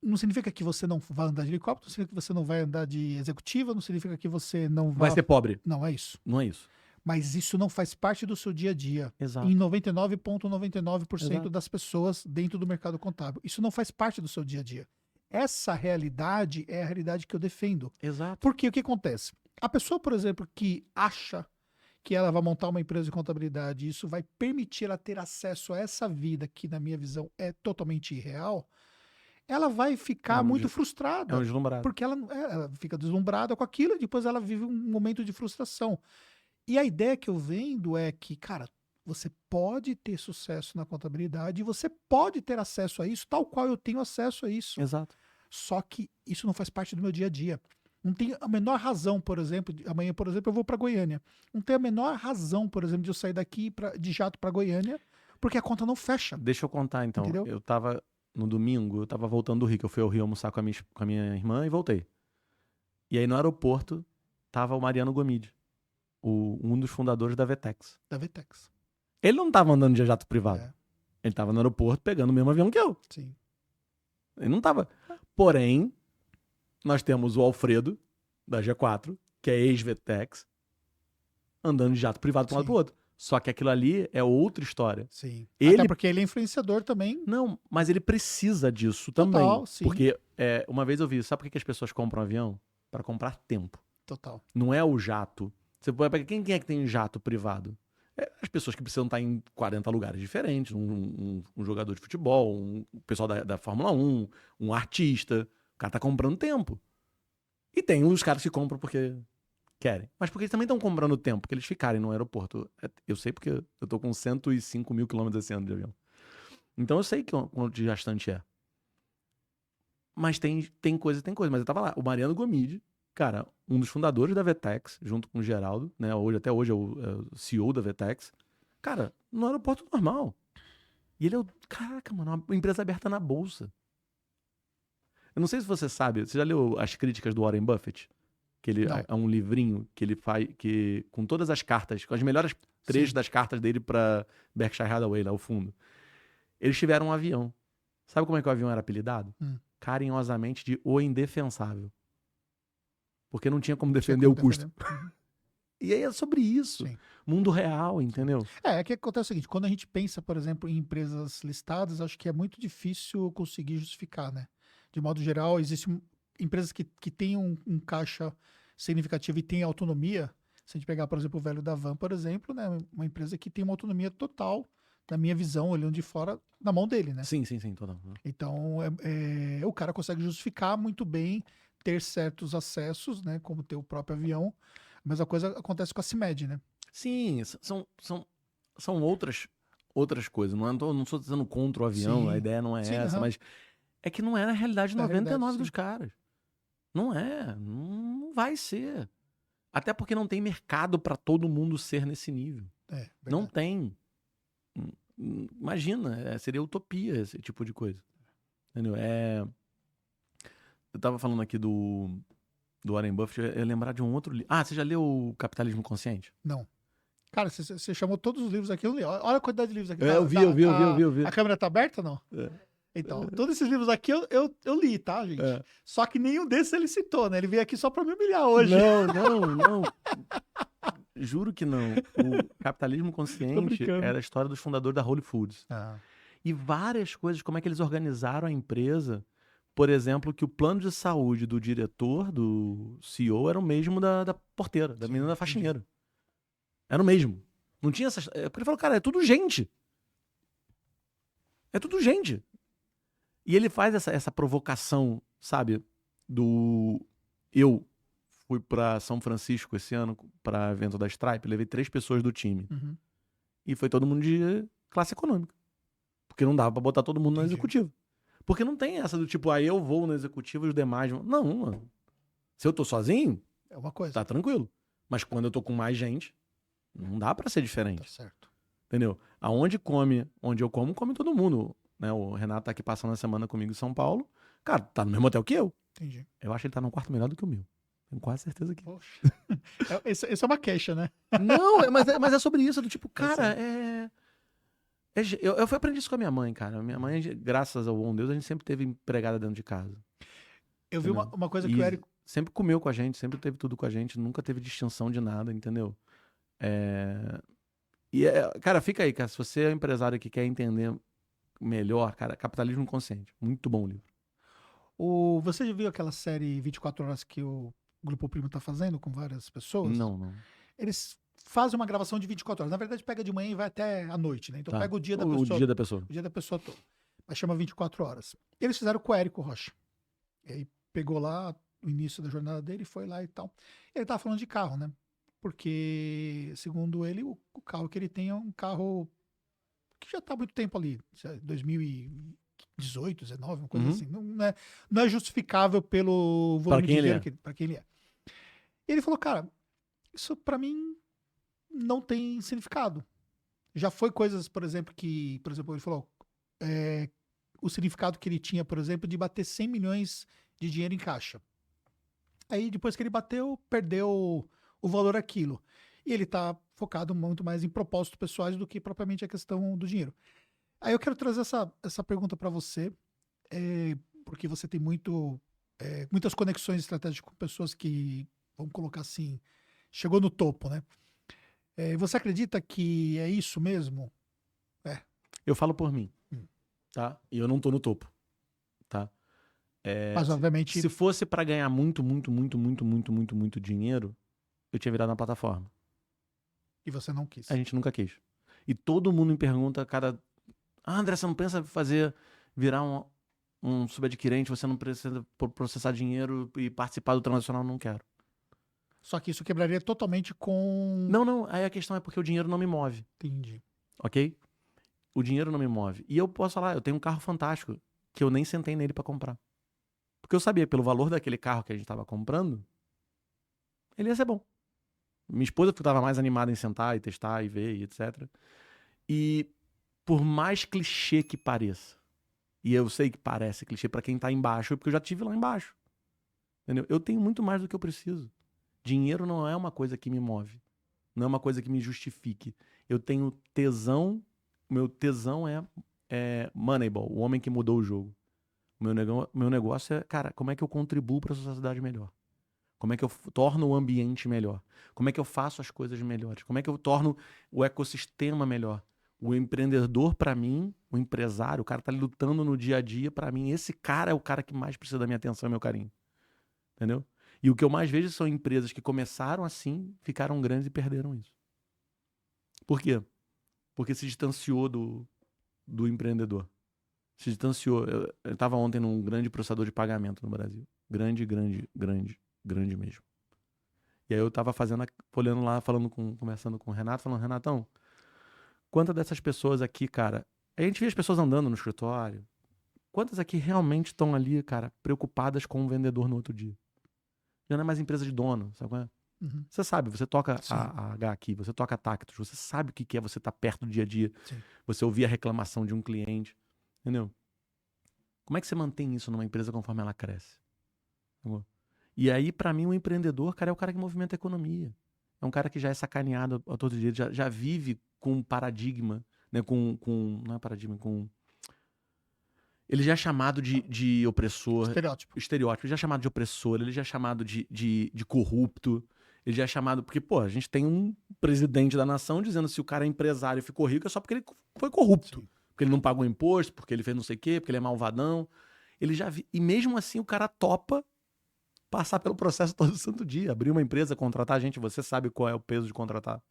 Não significa que você não vai andar de helicóptero, não significa que você não vai andar de executiva, não significa que você não Vai ser pobre. Não é isso. Não é isso. Mas isso não faz parte do seu dia a dia. Exato. Em 99,99% Exato. das pessoas dentro do mercado contábil. Isso não faz parte do seu dia a dia. Essa realidade é a realidade que eu defendo. Exato. Porque o que acontece? A pessoa, por exemplo, que acha que ela vai montar uma empresa de contabilidade e isso vai permitir ela ter acesso a essa vida que, na minha visão, é totalmente irreal, ela vai ficar muito frustrada. É um deslumbrado. Porque ela fica deslumbrada com aquilo e depois ela vive um momento de frustração. E a ideia que eu vendo é que, cara, você pode ter sucesso na contabilidade e você pode ter acesso a isso, tal qual eu tenho acesso a isso. Exato. Só que isso não faz parte do meu dia a dia. Não tem a menor razão, por exemplo, amanhã, por exemplo, eu vou para Goiânia. Não tem a menor razão, por exemplo, de eu sair daqui de jato para Goiânia, porque a conta não fecha. Deixa eu contar, então. Entendeu? Eu tava, no domingo, eu tava voltando do Rio, que eu fui ao Rio almoçar com a minha irmã e voltei. E aí no aeroporto tava o Mariano Gomide, um dos fundadores da Vetex. Da Vetex. Ele não tava andando de jato privado. É. Ele tava no aeroporto pegando o mesmo avião que eu. Sim. Ele não tava. Porém, nós temos o Alfredo, da G4, que é ex-Vetex, andando de jato privado para um lado Sim. pro outro. Só que aquilo ali é outra história. Sim. Ele- Até porque ele é influenciador também. Não, mas ele precisa disso Total, também. sim. Porque uma vez eu vi, sabe por que as pessoas compram avião? Para comprar tempo. Total. Não é o jato. Você pode pegar quem é que tem jato privado? É as pessoas que precisam estar em 40 lugares diferentes. Um jogador de futebol, o pessoal da Fórmula 1, um artista. O cara tá comprando tempo. E tem os caras que compram porque querem. Mas porque eles também estão comprando tempo, porque eles ficarem no aeroporto. Eu sei porque eu tô com 105 mil quilômetros esse ano de avião. Então eu sei quanto desgastante é. Mas tem coisa. Mas eu tava lá. O Mariano Gomide, cara, um dos fundadores da Vetex, junto com o Geraldo, né? Até hoje é o CEO da Vetex. Cara, no aeroporto normal. E ele caraca, mano, uma empresa aberta na bolsa. Eu não sei se você sabe, você já leu as críticas do Warren Buffett? Que ele Não. é um livrinho que ele faz, que com todas as cartas, com as melhores trechos das cartas dele pra Berkshire Hathaway, lá o fundo. Eles tiveram um avião. Sabe como é que o avião era apelidado? Carinhosamente de O Indefensável. Porque não tinha como defender o custo. E aí é sobre isso. Sim. Mundo real, entendeu? É que acontece o seguinte, quando a gente pensa, por exemplo, em empresas listadas, acho que é muito difícil conseguir justificar, né? De modo geral, existem empresas que têm um caixa significativo e têm autonomia. Se a gente pegar, por exemplo, o Velho da Van, por exemplo, né? Uma empresa que tem uma autonomia total, na minha visão, olhando de fora, na mão dele, né? Sim, total. Então, o cara consegue justificar muito bem ter certos acessos, né? Como ter o próprio avião. A mesma coisa acontece com a CIMED, né? Sim, são outras coisas. Não estou dizendo contra o avião, Sim. a ideia não é Sim, essa, mas é que não é na realidade Na 99 realidade, dos sim. caras. Não vai ser. Até porque não tem mercado para todo mundo ser nesse nível. Não Verdade. tem. Imagina, seria utopia esse tipo de coisa. Entendeu? Eu tava falando aqui do Warren Buffett, eu ia lembrar de um outro livro. Ah, você já leu o Capitalismo Consciente? Não. Cara, você chamou todos os livros aqui, eu não li. Olha a quantidade de livros aqui. Eu vi. A câmera tá aberta ou não? É. Então, todos esses livros aqui eu li, tá, gente? É. Só que nenhum desses ele citou, né? Ele veio aqui só pra me humilhar hoje. Não. Juro que não. O Capitalismo Tô Consciente brincando. era a história dos fundadores da Whole Foods. Ah, E várias coisas, como é que eles organizaram a empresa. Por exemplo, que o plano de saúde do diretor, do CEO, era o mesmo da porteira, da Sim, menina faxineira. Era o mesmo. Não tinha essas... Porque ele falou, cara, é tudo gente. É tudo gente. E ele faz essa provocação, sabe? Eu fui pra São Francisco esse ano, pra evento da Stripe, levei 3 pessoas do time. uhum. E foi todo mundo de classe econômica. Porque não dava pra botar todo mundo no Entendi. executivo. Porque não tem essa do tipo, eu vou no executivo e os demais vão. Não, mano. Se eu tô sozinho, É uma coisa. tá tranquilo. Mas quando eu tô com mais gente, não dá pra ser Tá diferente. certo. Entendeu? Onde eu como, come todo mundo. Né? O Renato tá aqui passando a semana comigo em São Paulo. Cara, tá no mesmo hotel que eu. Entendi. Eu acho que ele tá num quarto melhor do que o meu. Tenho quase certeza que. Poxa. Esse é uma queixa, né? Não, mas é sobre isso. Do tipo, cara, sei. eu aprendi isso com a minha mãe, cara. Minha mãe, graças ao bom Deus, a gente sempre teve empregada dentro de casa. Eu vi Entendeu? uma coisa que E o Érico... sempre comeu com a gente, sempre teve tudo com a gente, nunca teve distinção de nada, entendeu? Cara, fica aí, cara. Se você é um empresário que quer entender melhor, cara, Capitalismo Consciente. Muito bom o livro. Você já viu aquela série 24 horas que o Grupo Primo tá fazendo com várias pessoas? Não. Eles fazem uma gravação de 24 horas. Na verdade, pega de manhã e vai até a noite, né? Então Tá. pega o dia da O pessoa. dia da pessoa. O dia da pessoa todo. Mas chama 24 horas. Eles fizeram com o Érico Rocha. E aí pegou lá o início da jornada dele, foi lá e tal. Ele tava falando de carro, né? Porque, segundo ele, o carro que ele tem é um carro que já tá há muito tempo ali. 2018, 19, uma coisa Uhum. assim. Não é justificável pelo volume Pra quem de ele dinheiro pra quem ele é. E ele falou, cara, isso pra mim não tem significado. Já foi coisas, por exemplo, ele falou, o significado que ele tinha, por exemplo, de bater 100 milhões de dinheiro em caixa. Aí, depois que ele bateu, perdeu o valor aquilo. E ele tá focado muito mais em propósitos pessoais do que propriamente a questão do dinheiro. Aí eu quero trazer essa pergunta para você, porque você tem muitas conexões estratégicas com pessoas que, vamos colocar assim, chegou no topo, né? Você acredita que é isso mesmo? Eu falo por mim, Hum. tá? E eu não tô no topo, tá? Mas, obviamente, Se fosse pra ganhar muito dinheiro, eu tinha virado na plataforma. e você não quis. A gente nunca quis. E todo mundo me pergunta, cara, André, você não pensa em virar um subadquirente, você não precisa processar dinheiro e participar do transacional? Não quero. Só que isso quebraria totalmente com... Não, aí a questão é porque o dinheiro não me move, Entendi. ok? O dinheiro não me move. E eu posso falar, eu tenho um carro fantástico, que eu nem sentei nele pra comprar. Porque eu sabia, pelo valor daquele carro que a gente tava comprando, ele ia ser bom. Minha esposa estava mais animada em sentar e testar e ver e etc. E por mais clichê que pareça, e eu sei que parece clichê pra quem tá embaixo, porque eu já tive lá embaixo. Entendeu? Eu tenho muito mais do que eu preciso. Dinheiro não é uma coisa que me move. Não é uma coisa que me justifique. Eu tenho tesão. Meu tesão é Moneyball, o homem que mudou o jogo. Meu negócio é, cara, como é que eu contribuo para a sociedade melhor? Como é que eu torno o ambiente melhor? Como é que eu faço as coisas melhores? Como é que eu torno o ecossistema melhor? O empreendedor, para mim, o empresário, o cara tá lutando no dia a dia, para mim, esse cara é o cara que mais precisa da minha atenção e meu carinho. Entendeu? E o que eu mais vejo são empresas que começaram assim, ficaram grandes e perderam isso. Por quê? Porque se distanciou do empreendedor. Se distanciou. Eu estava ontem num grande processador de pagamento no Brasil. Grande mesmo. E aí eu tava olhando lá, conversando com o Renato, falando, Renatão, quantas dessas pessoas aqui, cara... A gente vê as pessoas andando no escritório. Quantas aqui realmente estão ali, cara, preocupadas com o vendedor no outro dia? Já não é mais empresa de dono, sabe qual é? Uhum. Você sabe, você toca Sim. a H aqui, você toca a Tactus, você sabe o que é você estar perto do dia a dia, Sim. você ouvir a reclamação de um cliente, entendeu? Como é que você mantém isso numa empresa conforme ela cresce? Entendeu? E aí, pra mim, o empreendedor, cara, é o cara que movimenta a economia. É um cara que já é sacaneado a todo dia, já vive com um paradigma, né? Não é paradigma, ele já é chamado de opressor. Estereótipo. Ele já é chamado de opressor, ele já é chamado de corrupto. Ele já é chamado... Porque, pô, a gente tem um presidente da nação dizendo se o cara é empresário e ficou rico é só porque ele foi corrupto. Sim. Porque ele não pagou imposto, porque ele fez não sei o quê, porque ele é malvadão. E mesmo assim o cara topa passar pelo processo todo santo dia. Abrir uma empresa, contratar gente. Você sabe qual é o peso de contratar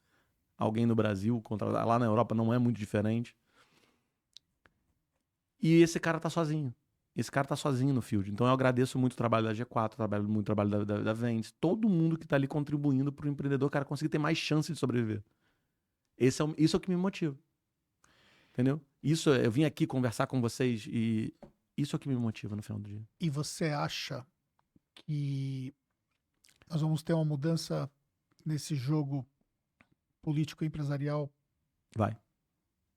alguém no Brasil. Lá na Europa não é muito diferente. E esse cara tá sozinho. Esse cara tá sozinho no field. Então eu agradeço muito o trabalho da G4, muito o trabalho da Vendes, todo mundo que tá ali contribuindo pro empreendedor, cara, conseguir ter mais chance de sobreviver. Isso é o que me motiva. Entendeu? Eu vim aqui conversar com vocês e isso é o que me motiva no final do dia. E você acha que nós vamos ter uma mudança nesse jogo político e empresarial? Vai.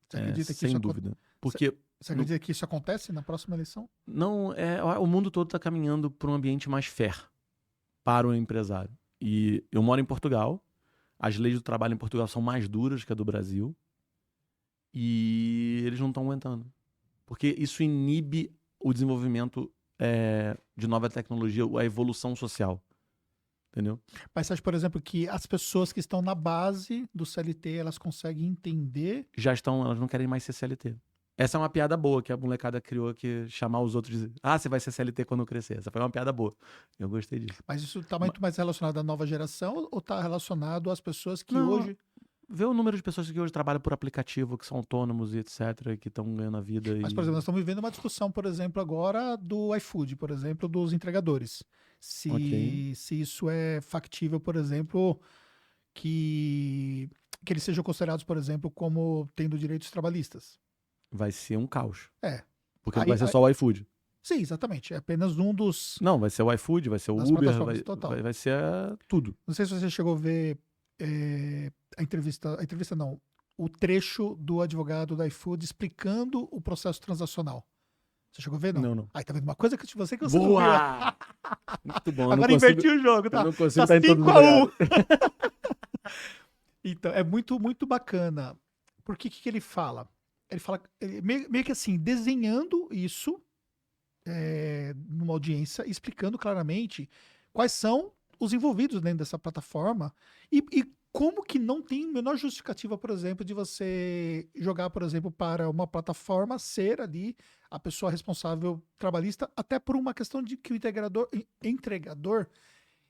Você acredita que sem isso dúvida. Porque Você acredita que isso acontece na próxima eleição? não o mundo todo está caminhando para um ambiente mais fair para o empresário. E eu moro em Portugal. As leis do trabalho em Portugal são mais duras que a do Brasil. E eles não estão aguentando. Porque isso inibe o desenvolvimento de nova tecnologia, a evolução social. Entendeu? Mas você acha, por exemplo, que as pessoas que estão na base do CLT, elas conseguem entender? Elas não querem mais ser CLT. Essa é uma piada boa que a molecada criou, que chamar os outros de você vai ser CLT quando crescer. Essa foi uma piada boa. Eu gostei disso. Mas isso está muito mais relacionado à nova geração ou está relacionado às pessoas que Não, hoje... Vê o número de pessoas que hoje trabalham por aplicativo, que são autônomos e etc., que estão ganhando a vida. Mas, por exemplo, nós estamos vivendo uma discussão, por exemplo, agora do iFood, por exemplo, dos entregadores. Se isso é factível, por exemplo, que eles sejam considerados, por exemplo, como tendo direitos trabalhistas. Vai ser um caos. Porque Aí- não vai ser aí- só o iFood. Sim, exatamente. É apenas um dos... Não, vai ser o iFood, vai ser o Das Uber, plataformas, total. vai ser tudo. Não sei se você chegou a ver a entrevista não, o trecho do advogado da iFood explicando o processo transacional. Você chegou a ver, não? Não. Aí tá vendo uma coisa que você não viu. Boa! Muito bom. Agora inverti o jogo, tá? Eu não consigo Tá estar em todos os 5-1. lugares. Então, é muito, muito bacana. Porque o que ele fala? Ele fala meio que assim, desenhando isso numa audiência, explicando claramente quais são os envolvidos dentro dessa plataforma e como que não tem a menor justificativa, por exemplo, de você jogar, por exemplo, para uma plataforma ser ali a pessoa responsável trabalhista, até por uma questão de que o entregador,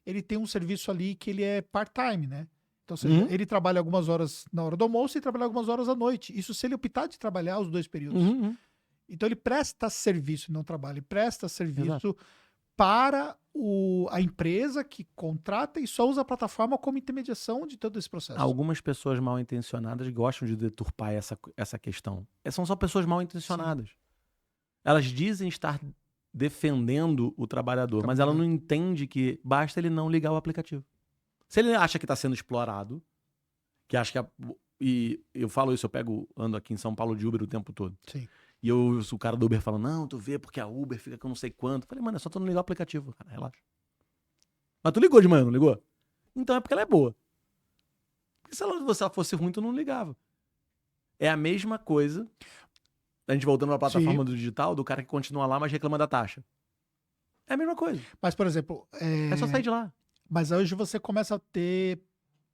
ele tem um serviço ali que ele é part-time, né? Então, ou seja, ele trabalha algumas horas na hora do almoço e trabalha algumas horas à noite. Isso se ele optar de trabalhar os dois períodos. Então ele presta serviço, não trabalha, ele presta serviço para a empresa que contrata e só usa a plataforma como intermediação de todo esse processo. Algumas pessoas mal intencionadas gostam de deturpar essa questão. São só pessoas mal intencionadas. Elas dizem estar defendendo o trabalhador, mas ela não entende que basta ele não ligar o aplicativo. Se ele acha que está sendo explorado, que acha que... E eu falo isso, ando aqui em São Paulo de Uber o tempo todo. Sim. E o cara do Uber fala, não, tu vê porque a Uber fica com não sei quanto. Eu falei, mano, é só tu não ligar o aplicativo, cara, relaxa. Mas tu ligou de manhã, não ligou? Então é porque ela é boa. Porque se ela fosse ruim, tu não ligava. É a mesma coisa, a gente voltando pra plataforma do digital, do cara que continua lá, mas reclama da taxa. É a mesma coisa. Mas, por exemplo... É só sair de lá. Mas hoje você começa a ter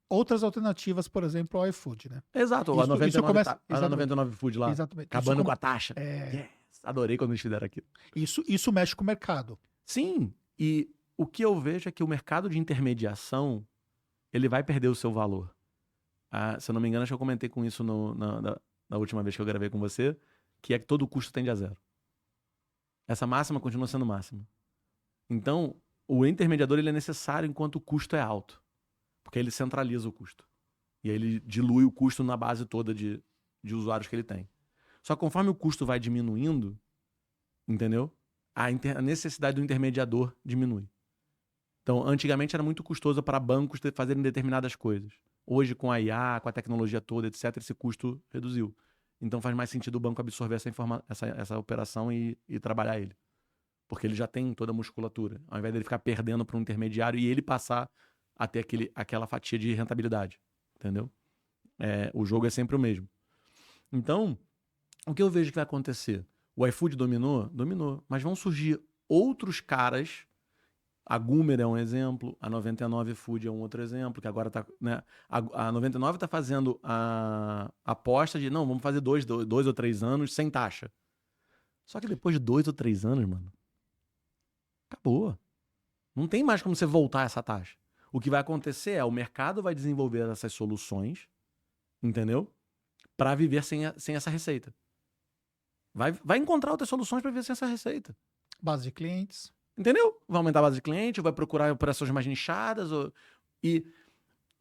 outras alternativas, por exemplo, ao iFood, né? Exato, Isso a 99, começa- a 99 Food lá, Exatamente. acabando com a taxa. É, Yes, adorei quando eles fizeram aquilo. isso mexe com o mercado. Sim, e o que eu vejo é que o mercado de intermediação, ele vai perder o seu valor. Se eu não me engano, acho que eu comentei com isso na última vez que eu gravei com você, que é que todo custo tende a zero. Essa máxima continua sendo máxima. Então, o intermediador ele é necessário enquanto o custo é alto, porque ele centraliza o custo. E aí ele dilui o custo na base toda de usuários que ele tem. Só que conforme o custo vai diminuindo, entendeu? A necessidade do intermediador diminui. Então, antigamente era muito custoso para bancos fazerem determinadas coisas. Hoje, com a IA, com a tecnologia toda, etc., esse custo reduziu. Então faz mais sentido o banco absorver essa operação e trabalhar ele. Porque ele já tem toda a musculatura. Ao invés dele ficar perdendo para um intermediário e ele passar a ter aquela fatia de rentabilidade. Entendeu? O jogo é sempre o mesmo. Então, o que eu vejo que vai acontecer? O iFood dominou? Dominou. Mas vão surgir outros caras. A Goomer é um exemplo, a 99 Food é um outro exemplo, que agora tá, né? A 99 tá fazendo a aposta de, não, vamos fazer 2 ou 3 anos sem taxa. Só que depois de 2 ou 3 anos, mano, acabou. Não tem mais como você voltar essa taxa. O que vai acontecer o mercado vai desenvolver essas soluções, entendeu? Para viver sem essa receita. Vai encontrar outras soluções para viver sem essa receita. Base de clientes. Entendeu? Vai aumentar a base de cliente, vai procurar operações mais nichadas. E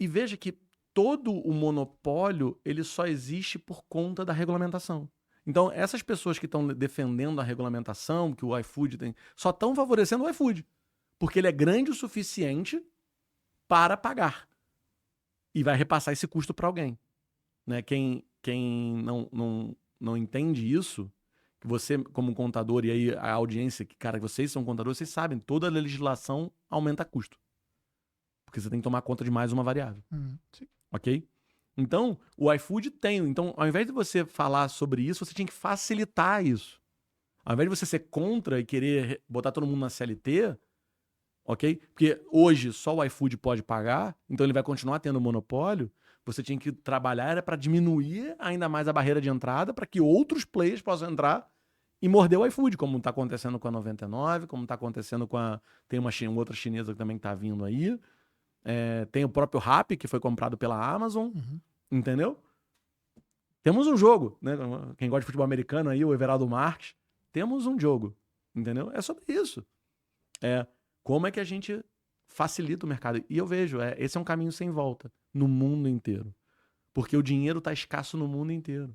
veja que todo o monopólio ele só existe por conta da regulamentação. Então, essas pessoas que estão defendendo a regulamentação, que o iFood tem, só estão favorecendo o iFood. Porque ele é grande o suficiente para pagar. e vai repassar esse custo para alguém. Né? Quem não entende isso, que você, como contador, e aí a audiência, que, cara, vocês são contadores, vocês sabem, toda a legislação aumenta custo. Porque você tem que tomar conta de mais uma variável. Sim. Ok? Então, o iFood tem. Então, ao invés de você falar sobre isso, você tinha que facilitar isso. Ao invés de você ser contra e querer botar todo mundo na CLT, ok? Porque hoje só o iFood pode pagar, então ele vai continuar tendo monopólio. Você tinha que trabalhar para diminuir ainda mais a barreira de entrada para que outros players possam entrar e morder o iFood, como está acontecendo com a 99, como está acontecendo com a... Tem uma outra chinesa também que está vindo aí. Tem o próprio Rappi, que foi comprado pela Amazon. Entendeu? Temos um jogo, né? Quem gosta de futebol americano aí, o Everaldo Marques. Temos um jogo, entendeu? É sobre isso. Como é que a gente facilita o mercado. E eu vejo, esse é um caminho sem volta no mundo inteiro. Porque o dinheiro está escasso no mundo inteiro.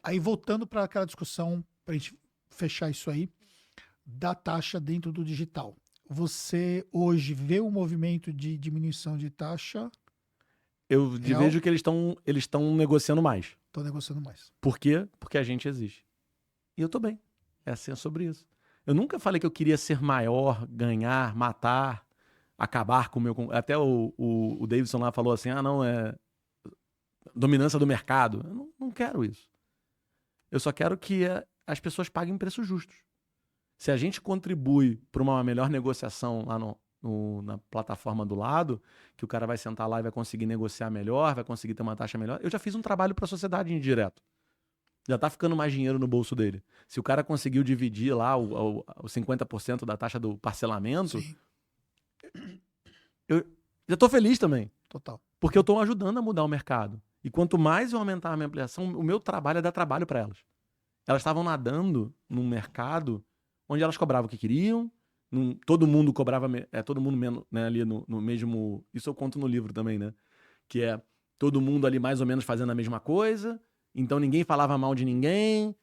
Aí, voltando para aquela discussão, para a gente fechar isso aí, da taxa dentro do digital. Você hoje vê um movimento de diminuição de taxa? Eu vejo que eles estão negociando mais. Estão negociando mais. Por quê? Porque a gente existe. E eu tô bem. É sobre isso. Eu nunca falei que eu queria ser maior, ganhar, matar, acabar com o meu... Até o Davidson lá falou assim, não, dominância do mercado. Eu não quero isso. Eu só quero que as pessoas paguem preços justos. Se a gente contribui para uma melhor negociação lá na plataforma do lado, que o cara vai sentar lá e vai conseguir negociar melhor, vai conseguir ter uma taxa melhor. Eu já fiz um trabalho para a sociedade indireto. Já tá ficando mais dinheiro no bolso dele. Se o cara conseguiu dividir lá o 50% da taxa do parcelamento, sim, eu já tô feliz também. Total. Porque eu tô ajudando a mudar o mercado. E quanto mais eu aumentar a minha ampliação, o meu trabalho é dar trabalho para elas. Elas estavam nadando num mercado onde elas cobravam o que queriam, todo mundo cobrava, todo mundo menos, né, ali no mesmo... Isso eu conto no livro também, né? Que é todo mundo ali mais ou menos fazendo a mesma coisa, então ninguém falava mal de ninguém,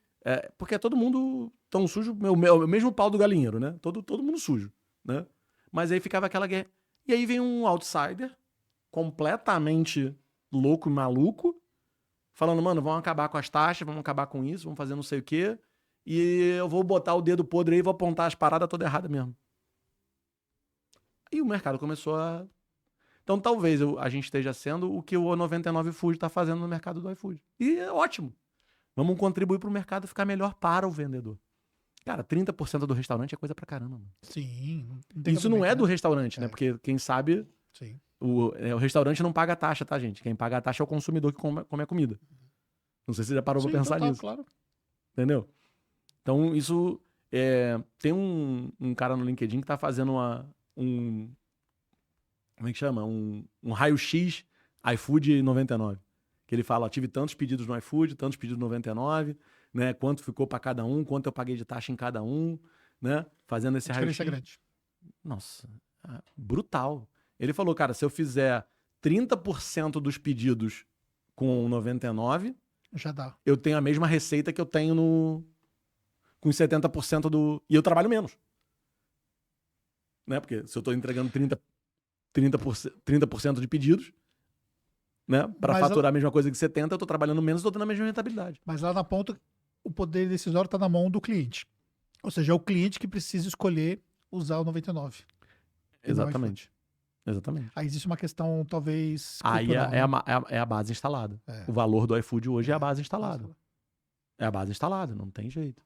porque é todo mundo tão sujo, o mesmo pau do galinheiro, né? Todo mundo sujo, né? Mas aí ficava aquela guerra. E aí vem um outsider, completamente louco e maluco, falando, mano, vamos acabar com as taxas, vamos acabar com isso, vamos fazer não sei o quê, e eu vou botar o dedo podre aí e vou apontar as paradas toda errada mesmo. E o mercado começou a... Então talvez a gente esteja sendo o que o 99 Food está fazendo no mercado do iFood. E é ótimo. Vamos contribuir para o mercado ficar melhor para o vendedor. Cara, 30% do restaurante é coisa pra caramba, mano. Sim. Isso não é do restaurante, né? Porque quem sabe... Sim. O restaurante não paga a taxa, tá, gente? Quem paga a taxa é o consumidor que come a comida. Não sei se você já parou pra pensar nisso. Claro. Entendeu? Então, isso... tem um cara no LinkedIn que tá fazendo como é que chama? Um raio-x iFood 99. Que ele fala, tive tantos pedidos no iFood, tantos pedidos no 99, né? Quanto ficou para cada um, quanto eu paguei de taxa em cada um, né? Fazendo esse raio-x. A diferença é grande. Nossa, brutal. Ele falou, cara, se eu fizer 30% dos pedidos com 99, já dá. Eu tenho a mesma receita que eu tenho com 70% do... E eu trabalho menos. Né? Porque se eu estou entregando 30% de pedidos, né? Para faturar a mesma coisa que 70%, eu estou trabalhando menos e estou tendo a mesma rentabilidade. Mas lá na ponta, o poder decisório está na mão do cliente. Ou seja, é o cliente que precisa escolher usar o 99. Exatamente. Exatamente. Aí existe uma questão, talvez, aí é a base instalada. O valor do iFood hoje é a base instalada. É a base instalada, não tem jeito.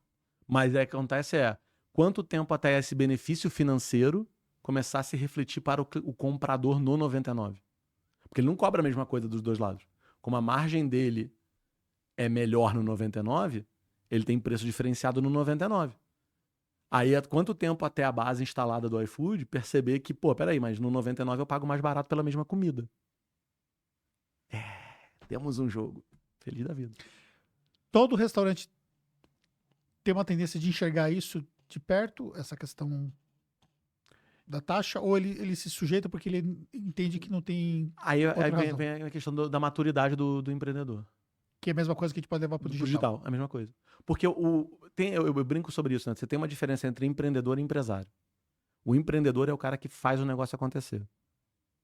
Mas o que acontece quanto tempo até esse benefício financeiro começar a se refletir para o comprador no 99? Porque ele não cobra a mesma coisa dos dois lados. Como a margem dele é melhor no 99, ele tem preço diferenciado no 99. Aí, quanto tempo até a base instalada do iFood perceber que, peraí, mas no 99 eu pago mais barato pela mesma comida. Temos um jogo. Feliz da vida. Todo restaurante tem uma tendência de enxergar isso de perto, essa questão da taxa, ou ele se sujeita porque ele entende que não tem... Aí vem a questão da maturidade do empreendedor. Que é a mesma coisa que a gente pode levar para o digital. É a mesma coisa. Porque eu brinco sobre isso, né? Você tem uma diferença entre empreendedor e empresário. O empreendedor é o cara que faz o negócio acontecer.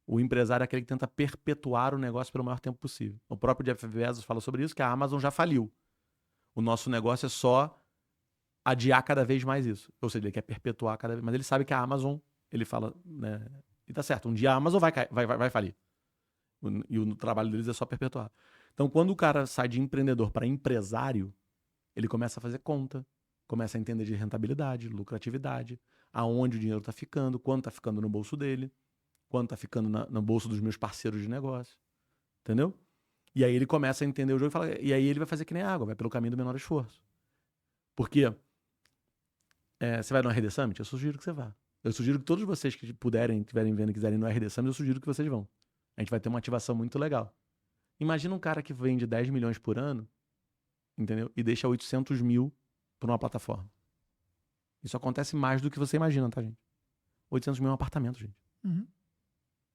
O empresário é aquele que tenta perpetuar o negócio pelo maior tempo possível. O próprio Jeff Bezos fala sobre isso, que a Amazon já faliu. O nosso negócio é só adiar cada vez mais isso. Ou seja, ele quer perpetuar cada vez. Mas ele sabe que a Amazon, ele fala, né? E tá certo, um dia a Amazon vai falir. E o trabalho deles é só perpetuar. Então, quando o cara sai de empreendedor para empresário, ele começa a fazer conta, começa a entender de rentabilidade, lucratividade, aonde o dinheiro tá ficando, quanto tá ficando no bolso dele, quanto tá ficando no bolso dos meus parceiros de negócio. Entendeu? E aí ele começa a entender o jogo e aí ele vai fazer que nem água, vai pelo caminho do menor esforço. Porque você vai no RD Summit? Eu sugiro que você vá. Eu sugiro que todos vocês que puderem, estiverem vendo e quiserem ir no RD Summit, eu sugiro que vocês vão. A gente vai ter uma ativação muito legal. Imagina um cara que vende 10 milhões por ano, entendeu? E deixa 800 mil por uma plataforma. Isso acontece mais do que você imagina, tá, gente? 800 mil é um apartamento, gente. Uhum.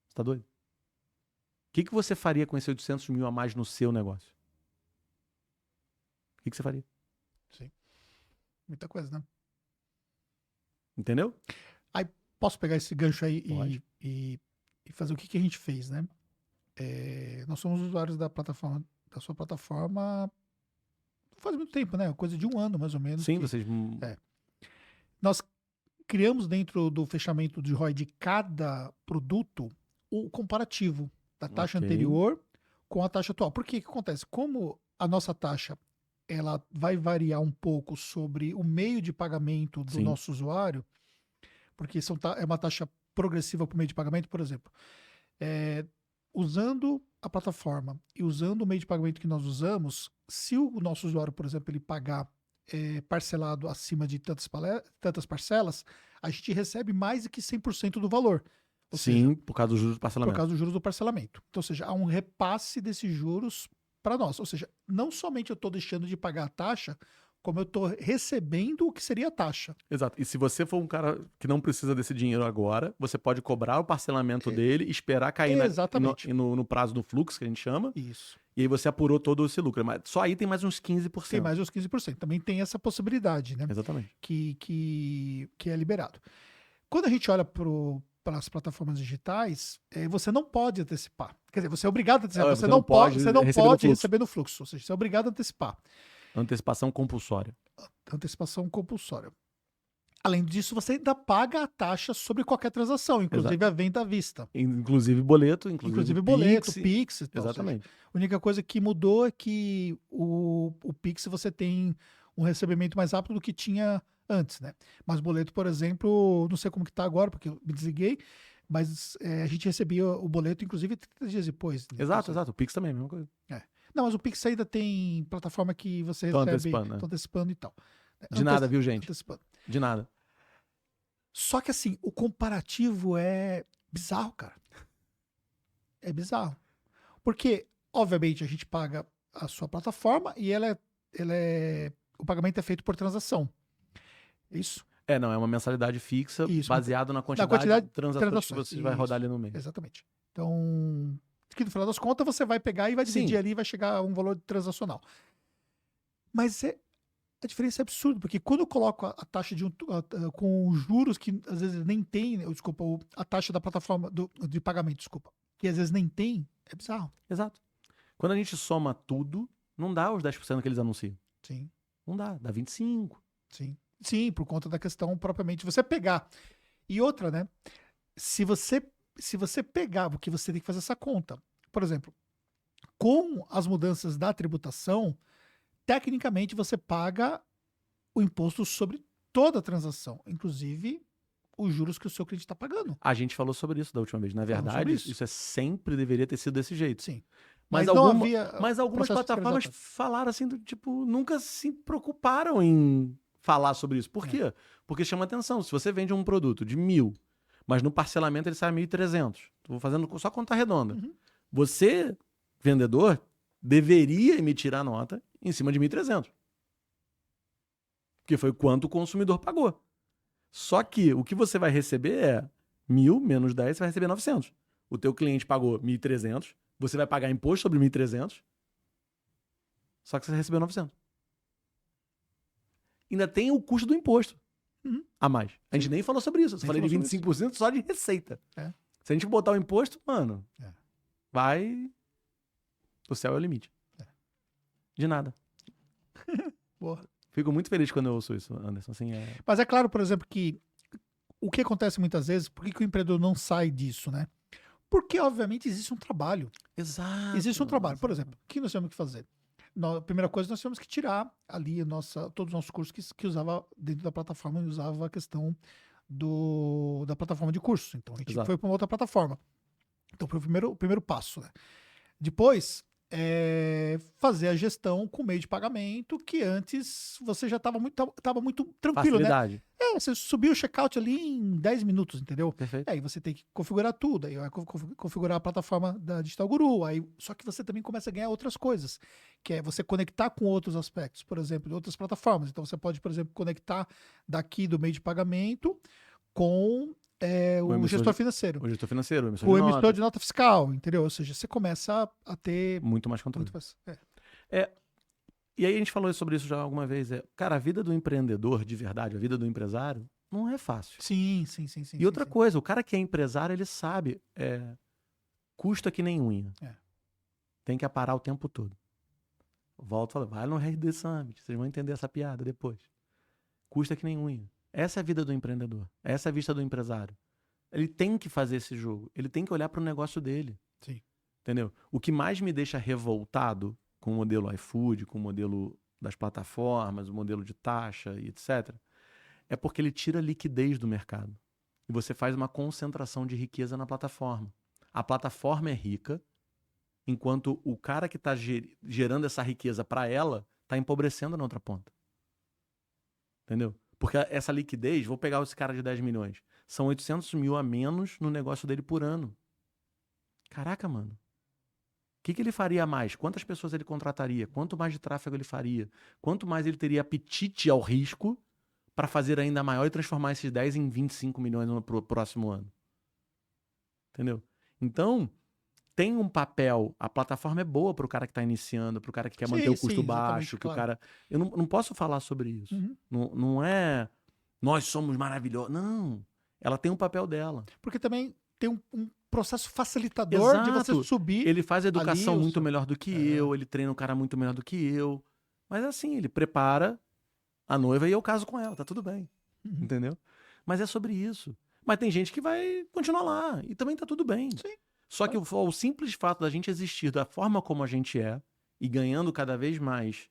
Você tá doido? O que você faria com esse 800 mil a mais no seu negócio? O que você faria? Sim. Muita coisa, né? Entendeu? Aí, posso pegar esse gancho aí e fazer o que a gente fez, né? Nós somos usuários da sua plataforma faz muito tempo, né? Coisa de 1 ano, mais ou menos. Sim, vocês... Nós criamos dentro do fechamento de ROI de cada produto o comparativo da taxa anterior com a taxa atual. Por que acontece? Como a nossa taxa ela vai variar um pouco sobre o meio de pagamento do nosso usuário, porque é uma taxa progressiva para o meio de pagamento, por exemplo. Usando a plataforma e usando o meio de pagamento que nós usamos, se o nosso usuário, por exemplo, ele pagar parcelado acima de tantas parcelas, a gente recebe mais do que 100% do valor. Ou seja, por causa dos juros do parcelamento. Por causa dos juros do parcelamento. Então, ou seja, há um repasse desses juros para nós. Ou seja, não somente eu estou deixando de pagar a taxa, como eu estou recebendo o que seria a taxa. Exato. E se você for um cara que não precisa desse dinheiro agora, você pode cobrar o parcelamento dele, esperar cair no prazo do fluxo, que a gente chama. Isso. E aí você apurou todo esse lucro. Mas só aí tem mais uns 15%. Tem mais uns 15%. Também tem essa possibilidade, né? Exatamente. Que é liberado. Quando a gente olha para as plataformas digitais, você não pode antecipar. Quer dizer, você é obrigado a antecipar. Você não pode receber no fluxo. Ou seja, você é obrigado a antecipar. Antecipação compulsória. Antecipação compulsória. Além disso, você ainda paga a taxa sobre qualquer transação, inclusive a venda à vista. Inclusive boleto, Pix e tal. Exatamente. A única coisa que mudou é que o Pix você tem um recebimento mais rápido do que tinha antes, né? Mas boleto, por exemplo, não sei como que tá agora, porque eu me desliguei, mas a gente recebia o boleto, inclusive, 30 dias depois. Né? Exato. O Pix também, a mesma coisa. Não, mas o Pix ainda tem plataforma que você recebe... Estão antecipando e tal. De nada, viu, gente? Antecipando. De nada. Só que assim, o comparativo é bizarro, cara. É bizarro. Porque, obviamente, a gente paga a sua plataforma e o pagamento é feito por transação. Isso? É uma mensalidade fixa baseado na quantidade de transações que você vai rodar ali no meio. Exatamente. Então, que no final das contas você vai pegar e vai dividir ali e vai chegar a um valor transacional. Mas a diferença é absurda, porque quando eu coloco a taxa com juros que às vezes nem tem, a taxa da plataforma de pagamento, que às vezes nem tem, é bizarro. Exato. Quando a gente soma tudo, não dá os 10% que eles anunciam. Sim. Não dá 25%. Sim, por conta da questão propriamente você pegar. E outra, né? Se você pegar, porque você tem que fazer essa conta. Por exemplo, com as mudanças da tributação, tecnicamente você paga o imposto sobre toda a transação, inclusive os juros que o seu cliente está pagando. A gente falou sobre isso da última vez. Na verdade, isso sempre deveria ter sido desse jeito. Sim. Mas algumas plataformas falaram assim, nunca se preocuparam em falar sobre isso. Por quê? Porque chama atenção. Se você vende um produto de 1.000, mas no parcelamento ele sai 1.300. Estou fazendo só conta redonda. Uhum. Você, vendedor, deveria emitir a nota em cima de 1.300. Porque foi quanto o consumidor pagou. Só que o que você vai receber é 1.000 menos 10, você vai receber 900. O teu cliente pagou 1.300, você vai pagar imposto sobre 1.300, só que você recebeu 900. Ainda tem o custo do imposto a mais. A gente nem falou sobre isso. Eu falei de 25% só de receita. Se a gente botar o imposto, mano, É. vai... O céu é o limite. É. De nada. Boa. Fico muito feliz quando eu ouço isso, Anderson. Assim, Mas é claro, por exemplo, que o que acontece muitas vezes, por que o empreendedor não sai disso, né? Porque, obviamente, existe um trabalho. Exato. Existe um trabalho. Por exemplo, o que nós temos que fazer? A primeira coisa, nós temos que tirar ali todos os nossos cursos que usava dentro da plataforma, usava a questão da plataforma de curso. Então, a gente Exato. foi para uma outra plataforma. Então, foi o primeiro passo, né? Depois, fazer a gestão com meio de pagamento, que antes você já estava muito tranquilo, né? Facilidade. Você subiu o checkout ali em 10 minutos, entendeu? Perfeito. Aí você tem que configurar tudo, aí vai configurar a plataforma da Digital Guru, aí, só que você também começa a ganhar outras coisas, que é você conectar com outros aspectos, por exemplo, de outras plataformas. Então você pode, por exemplo, conectar daqui do meio de pagamento com o gestor financeiro, O gestor financeiro, o emissor com o de emissor nota. de nota fiscal, entendeu? Ou seja, você começa a ter Muito mais controle. muito mais. E aí a gente falou sobre isso já alguma vez. Cara, a vida do empreendedor, de verdade, a vida do empresário, não é fácil. Sim. E outra coisa, o cara que é empresário, ele sabe, custa que nem unha. É. Tem que aparar o tempo todo. Volto e falo, vai no RD Summit, vocês vão entender essa piada depois. Custa que nem unha. Essa é a vida do empreendedor. Essa é a vista do empresário. Ele tem que fazer esse jogo. Ele tem que olhar para o negócio dele. Sim. Entendeu? O que mais me deixa revoltado com o modelo iFood, com o modelo das plataformas, o modelo de taxa e etc., é porque ele tira a liquidez do mercado. E você faz uma concentração de riqueza na plataforma. A plataforma é rica, enquanto o cara que está gerando essa riqueza para ela está empobrecendo na outra ponta. Entendeu? Porque essa liquidez, vou pegar esse cara de 10 milhões, são 800 mil a menos no negócio dele por ano. Caraca, mano. O que ele faria a mais? Quantas pessoas ele contrataria? Quanto mais de tráfego ele faria? Quanto mais ele teria apetite ao risco para fazer ainda maior e transformar esses 10 em 25 milhões no próximo ano? Entendeu? Então, tem um papel. A plataforma é boa para o cara que está iniciando, para o cara que quer manter o custo baixo. Que claro. O cara... Eu não posso falar sobre isso. Uhum. Não é nós somos maravilhosos. Não. Ela tem um papel dela. Porque também tem um processo facilitador. Exato. De você subir. Ele faz a educação muito melhor do que eu, ele treina o cara muito melhor do que eu. Mas assim, ele prepara a noiva e eu caso com ela, tá tudo bem. Uhum. Entendeu? Mas é sobre isso. Mas tem gente que vai continuar lá e também tá tudo bem. Sim. Só que o simples fato da gente existir da forma como a gente é e ganhando cada vez mais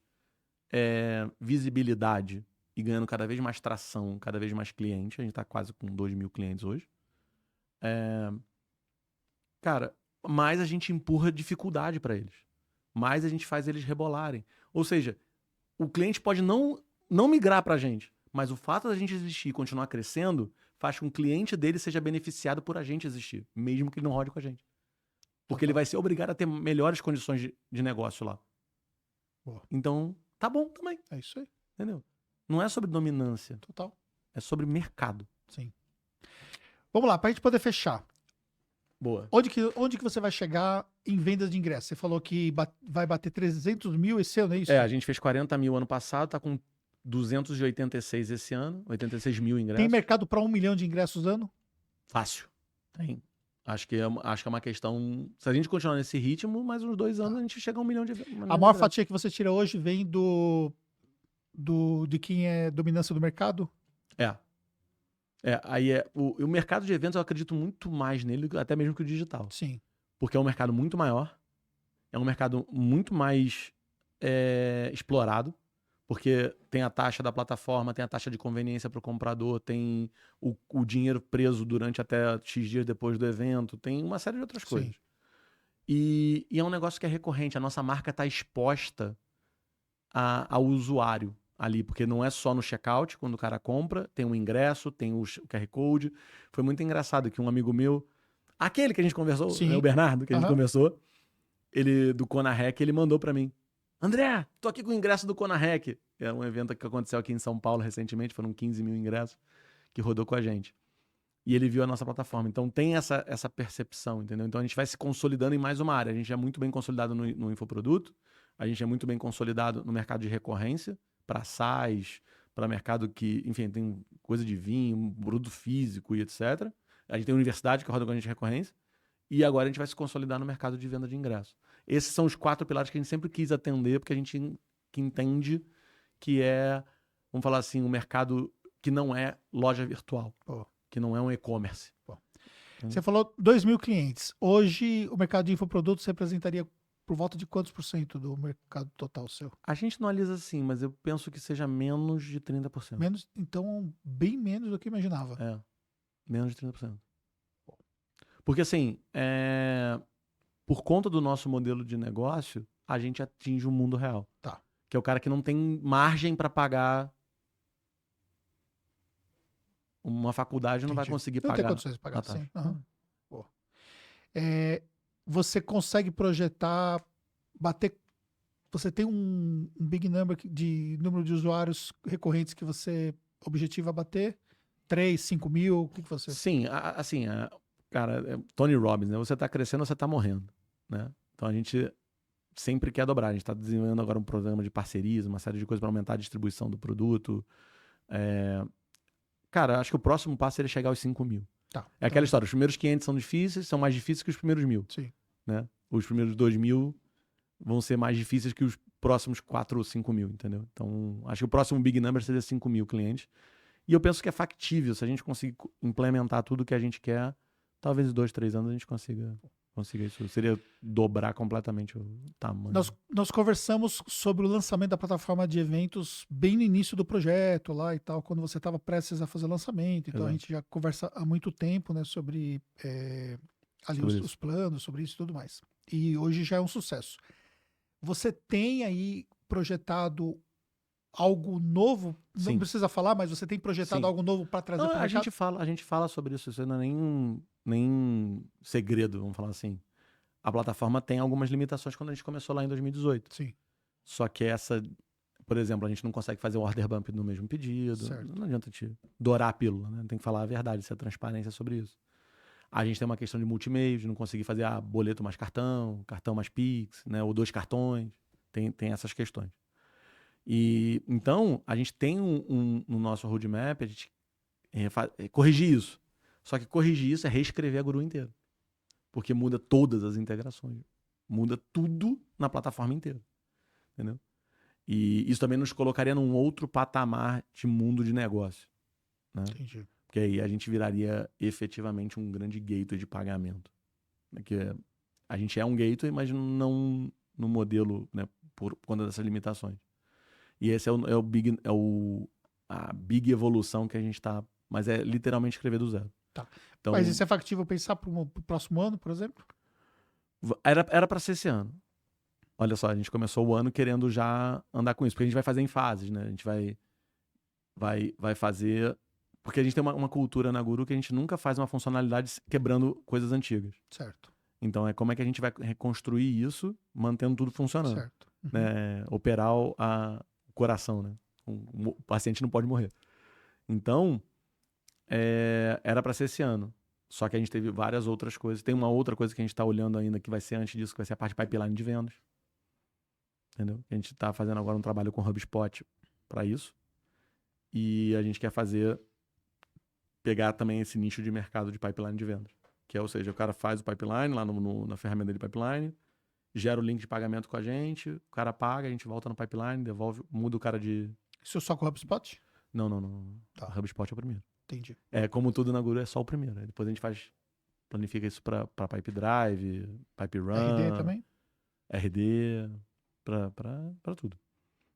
visibilidade e ganhando cada vez mais tração, cada vez mais cliente, a gente tá quase com 2 mil clientes hoje, cara, mais a gente empurra dificuldade para eles. Mais a gente faz eles rebolarem. Ou seja, o cliente pode não migrar pra gente, mas o fato da gente existir e continuar crescendo faz com que o cliente dele seja beneficiado por a gente existir, mesmo que ele não rode com a gente. Porque ele vai ser obrigado a ter melhores condições de negócio lá. Boa. Então, tá bom também. É isso aí. Entendeu? Não é sobre dominância. Total. É sobre mercado. Sim. Vamos lá, pra gente poder fechar. Boa. Onde que você vai chegar em vendas de ingressos? Você falou que vai bater 300 mil esse ano, é isso? A gente fez 40 mil ano passado, tá com 286 esse ano, 86 mil ingressos. Tem mercado para 1 milhão de ingressos ano? Fácil. Tem. Acho que é uma questão... Se a gente continuar nesse ritmo, mais uns 2 anos a gente chega a 1 milhão de... A maior fatia que você tira hoje vem de quem é dominância do mercado? Aí o mercado de eventos eu acredito muito mais nele, até mesmo que o digital. Sim. Porque é um mercado muito maior, é um mercado muito mais explorado, porque tem a taxa da plataforma, tem a taxa de conveniência para o comprador, tem o dinheiro preso durante até X dias depois do evento, tem uma série de outras coisas. E é um negócio que é recorrente, a nossa marca está exposta ao usuário ali, porque não é só no checkout, quando o cara compra, tem o ingresso, tem o QR Code. Foi muito engraçado que um amigo meu, aquele que a gente conversou, né, o Bernardo, que a gente conversou, ele do Conarec, ele mandou para mim: André, tô aqui com o ingresso do Conarec. É um evento que aconteceu aqui em São Paulo recentemente, foram 15 mil ingressos que rodou com a gente. E ele viu a nossa plataforma. Então tem essa percepção, entendeu? Então a gente vai se consolidando em mais uma área. A gente é muito bem consolidado no infoproduto, a gente é muito bem consolidado no mercado de recorrência, para SaaS, para mercado que, enfim, tem coisa de vinho, produto físico e etc. A gente tem a universidade que roda com a gente de recorrência. E agora a gente vai se consolidar no mercado de venda de ingresso. Esses são os 4 pilares que a gente sempre quis atender, porque a gente que entende que é, vamos falar assim, um mercado que não é loja virtual, que não é um e-commerce. Você falou 2.000 clientes. Hoje, o mercado de infoprodutos representaria por volta de quantos % do mercado total seu? A gente não analisa assim, mas eu penso que seja menos de 30%. Menos, então, bem menos do que eu imaginava. Menos de 30%. Porque assim, por conta do nosso modelo de negócio, a gente atinge o mundo real. Tá. Que é o cara que não tem margem para pagar uma faculdade, não vai conseguir não pagar. Não tem condições de pagar, sim. Você consegue projetar, bater... Você tem um big number de número de usuários recorrentes que você objetiva bater? 3, 5 mil? O que você... Sim, assim, cara, Tony Robbins, né? Você tá crescendo, você tá morrendo, né? Então a gente sempre quer dobrar. A gente tá desenvolvendo agora um programa de parcerias, uma série de coisas para aumentar a distribuição do produto. Cara, acho que o próximo passo seria chegar aos 5 mil. Tá. É aquela história, os primeiros 500 são difíceis, são mais difíceis que os primeiros 1.000. Sim. Né? Os primeiros 2.000 vão ser mais difíceis que os próximos 4 ou 5 mil, entendeu? Então, acho que o próximo big number seria 5 mil clientes. E eu penso que é factível, se a gente conseguir implementar tudo que a gente quer, talvez em 2, 3 anos a gente consiga isso. Seria dobrar completamente o tamanho. Nós conversamos sobre o lançamento da plataforma de eventos bem no início do projeto lá e tal, quando você estava prestes a fazer o lançamento. Então a gente já conversa há muito tempo, né, sobre ali os planos, sobre isso e tudo mais. E hoje já é um sucesso. Você tem aí projetado algo novo? Sim. Não precisa falar, mas você tem projetado algo novo para trazer para o mercado? A gente fala sobre isso. Isso não é nem segredo, vamos falar assim. A plataforma tem algumas limitações quando a gente começou lá em 2018. Sim. Só que por exemplo, a gente não consegue fazer o order bump no mesmo pedido. Certo. Não adianta te dourar a pílula, né? Tem que falar a verdade, ser transparência sobre isso. A gente tem uma questão de multimeio, de não conseguir fazer boleto mais cartão mais Pix, né? Ou 2 cartões. Tem essas questões. E então, a gente tem no nosso roadmap, a gente corrigir isso. Só que corrigir isso é reescrever a Guru inteira. Porque muda todas as integrações. Muda tudo na plataforma inteira. Entendeu? E isso também nos colocaria num outro patamar de mundo de negócio. Né? Entendi. Porque aí a gente viraria efetivamente um grande gateway de pagamento. Porque a gente é um gateway, mas não no modelo, né, por conta dessas limitações. E esse a big evolução que a gente está... Mas é literalmente escrever do zero. Tá. Então, mas isso é factível pensar para o próximo ano, por exemplo? Era para ser esse ano. Olha só, a gente começou o ano querendo já andar com isso. Porque a gente vai fazer em fases, né? A gente vai fazer... Porque a gente tem uma cultura na Guru que a gente nunca faz uma funcionalidade quebrando coisas antigas. Certo. Então, como é que a gente vai reconstruir isso mantendo tudo funcionando. Certo. Uhum. Né? Operar o coração, né? O paciente não pode morrer. Então, era para ser esse ano. Só que a gente teve várias outras coisas. Tem uma outra coisa que a gente está olhando ainda que vai ser antes disso, que vai ser a parte de pipeline de vendas. Entendeu? A gente está fazendo agora um trabalho com o HubSpot para isso. E a gente quer pegar também esse nicho de mercado de pipeline de vendas. Que é, ou seja, o cara faz o pipeline lá na ferramenta de pipeline, gera o link de pagamento com a gente, o cara paga, a gente volta no pipeline, devolve, muda o cara de... Isso só com o HubSpot? Não. Tá. O HubSpot é o primeiro. Entendi. Como tudo na Guru, é só o primeiro. Aí depois a gente planifica isso para Pipe Drive, Pipe Run. RD também? RD, para tudo.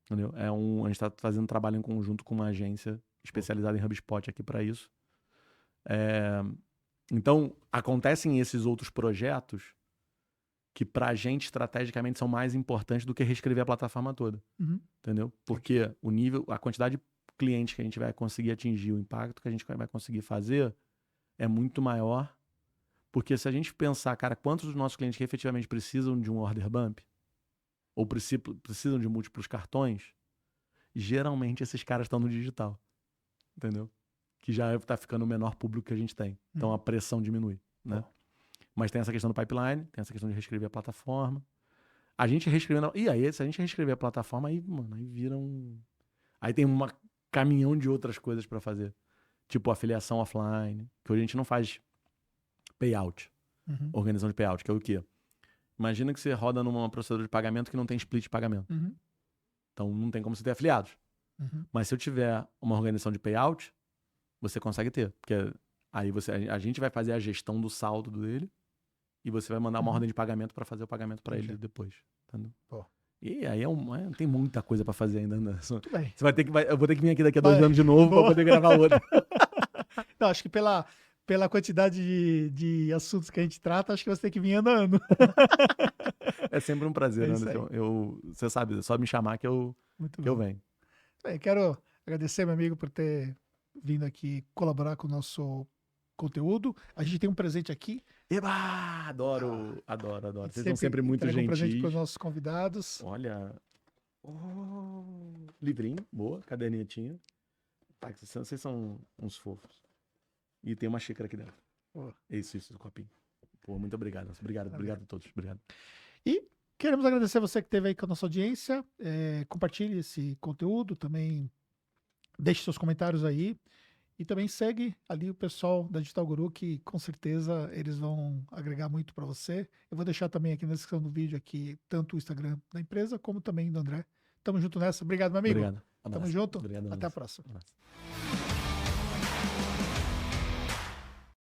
Entendeu? A gente está fazendo um trabalho em conjunto com uma agência especializada em HubSpot aqui para isso. Então, acontecem esses outros projetos que pra gente, estrategicamente, são mais importantes do que reescrever a plataforma toda. Uhum. Entendeu? Porque a quantidade de clientes que a gente vai conseguir atingir, o impacto que a gente vai conseguir fazer é muito maior. Porque se a gente pensar, cara, quantos dos nossos clientes que efetivamente precisam de um order bump ou precisam de múltiplos cartões, geralmente esses caras estão no digital. Entendeu? Que já está ficando o menor público que a gente tem. Então a pressão diminui, né? Mas tem essa questão do pipeline, tem essa questão de reescrever a plataforma. A gente reescrevendo... E aí, se a gente reescrever a plataforma, aí, mano, aí vira um... Aí tem um caminhão de outras coisas para fazer. Tipo afiliação offline, que hoje a gente não faz payout. Uhum. Organização de payout, que é o quê? Imagina que você roda numa procedura de pagamento que não tem split de pagamento. Uhum. Então não tem como você ter afiliados. Uhum. Mas se eu tiver uma organização de payout, você consegue ter. Porque aí a gente vai fazer a gestão do saldo dele e você vai mandar uma ordem de pagamento para fazer o pagamento para ele depois. Entendeu? Pô. E aí tem muita coisa para fazer ainda. Muito bem. Você vai ter que, eu vou ter que vir aqui daqui a 2 anos de novo para poder gravar outra. Não, acho que pela quantidade de assuntos que a gente trata, acho que você tem que vir andando. É sempre um prazer, Anderson. Você sabe, é só me chamar que eu venho. Bem, quero agradecer, meu amigo, por ter vindo aqui colaborar com o nosso conteúdo. A gente tem um presente aqui. Eba! Adoro. Vocês são sempre muito gentis. Um presente para os nossos convidados. Olha. Livrinho, boa, cadernetinha. Tá, vocês são uns fofos. E tem uma xícara aqui dentro. Isso, do copinho. Pô, muito obrigado. Obrigado a todos. Obrigado. E queremos agradecer você que esteve aí com a nossa audiência. Compartilhe esse conteúdo, também deixe seus comentários aí. E também segue ali o pessoal da Digital Guru, que com certeza eles vão agregar muito para você. Eu vou deixar também aqui na descrição do vídeo aqui, tanto o Instagram da empresa, como também do André. Tamo junto nessa. Obrigado, meu amigo. Obrigado. Tamo junto. Obrigado, até a próxima. Abraço.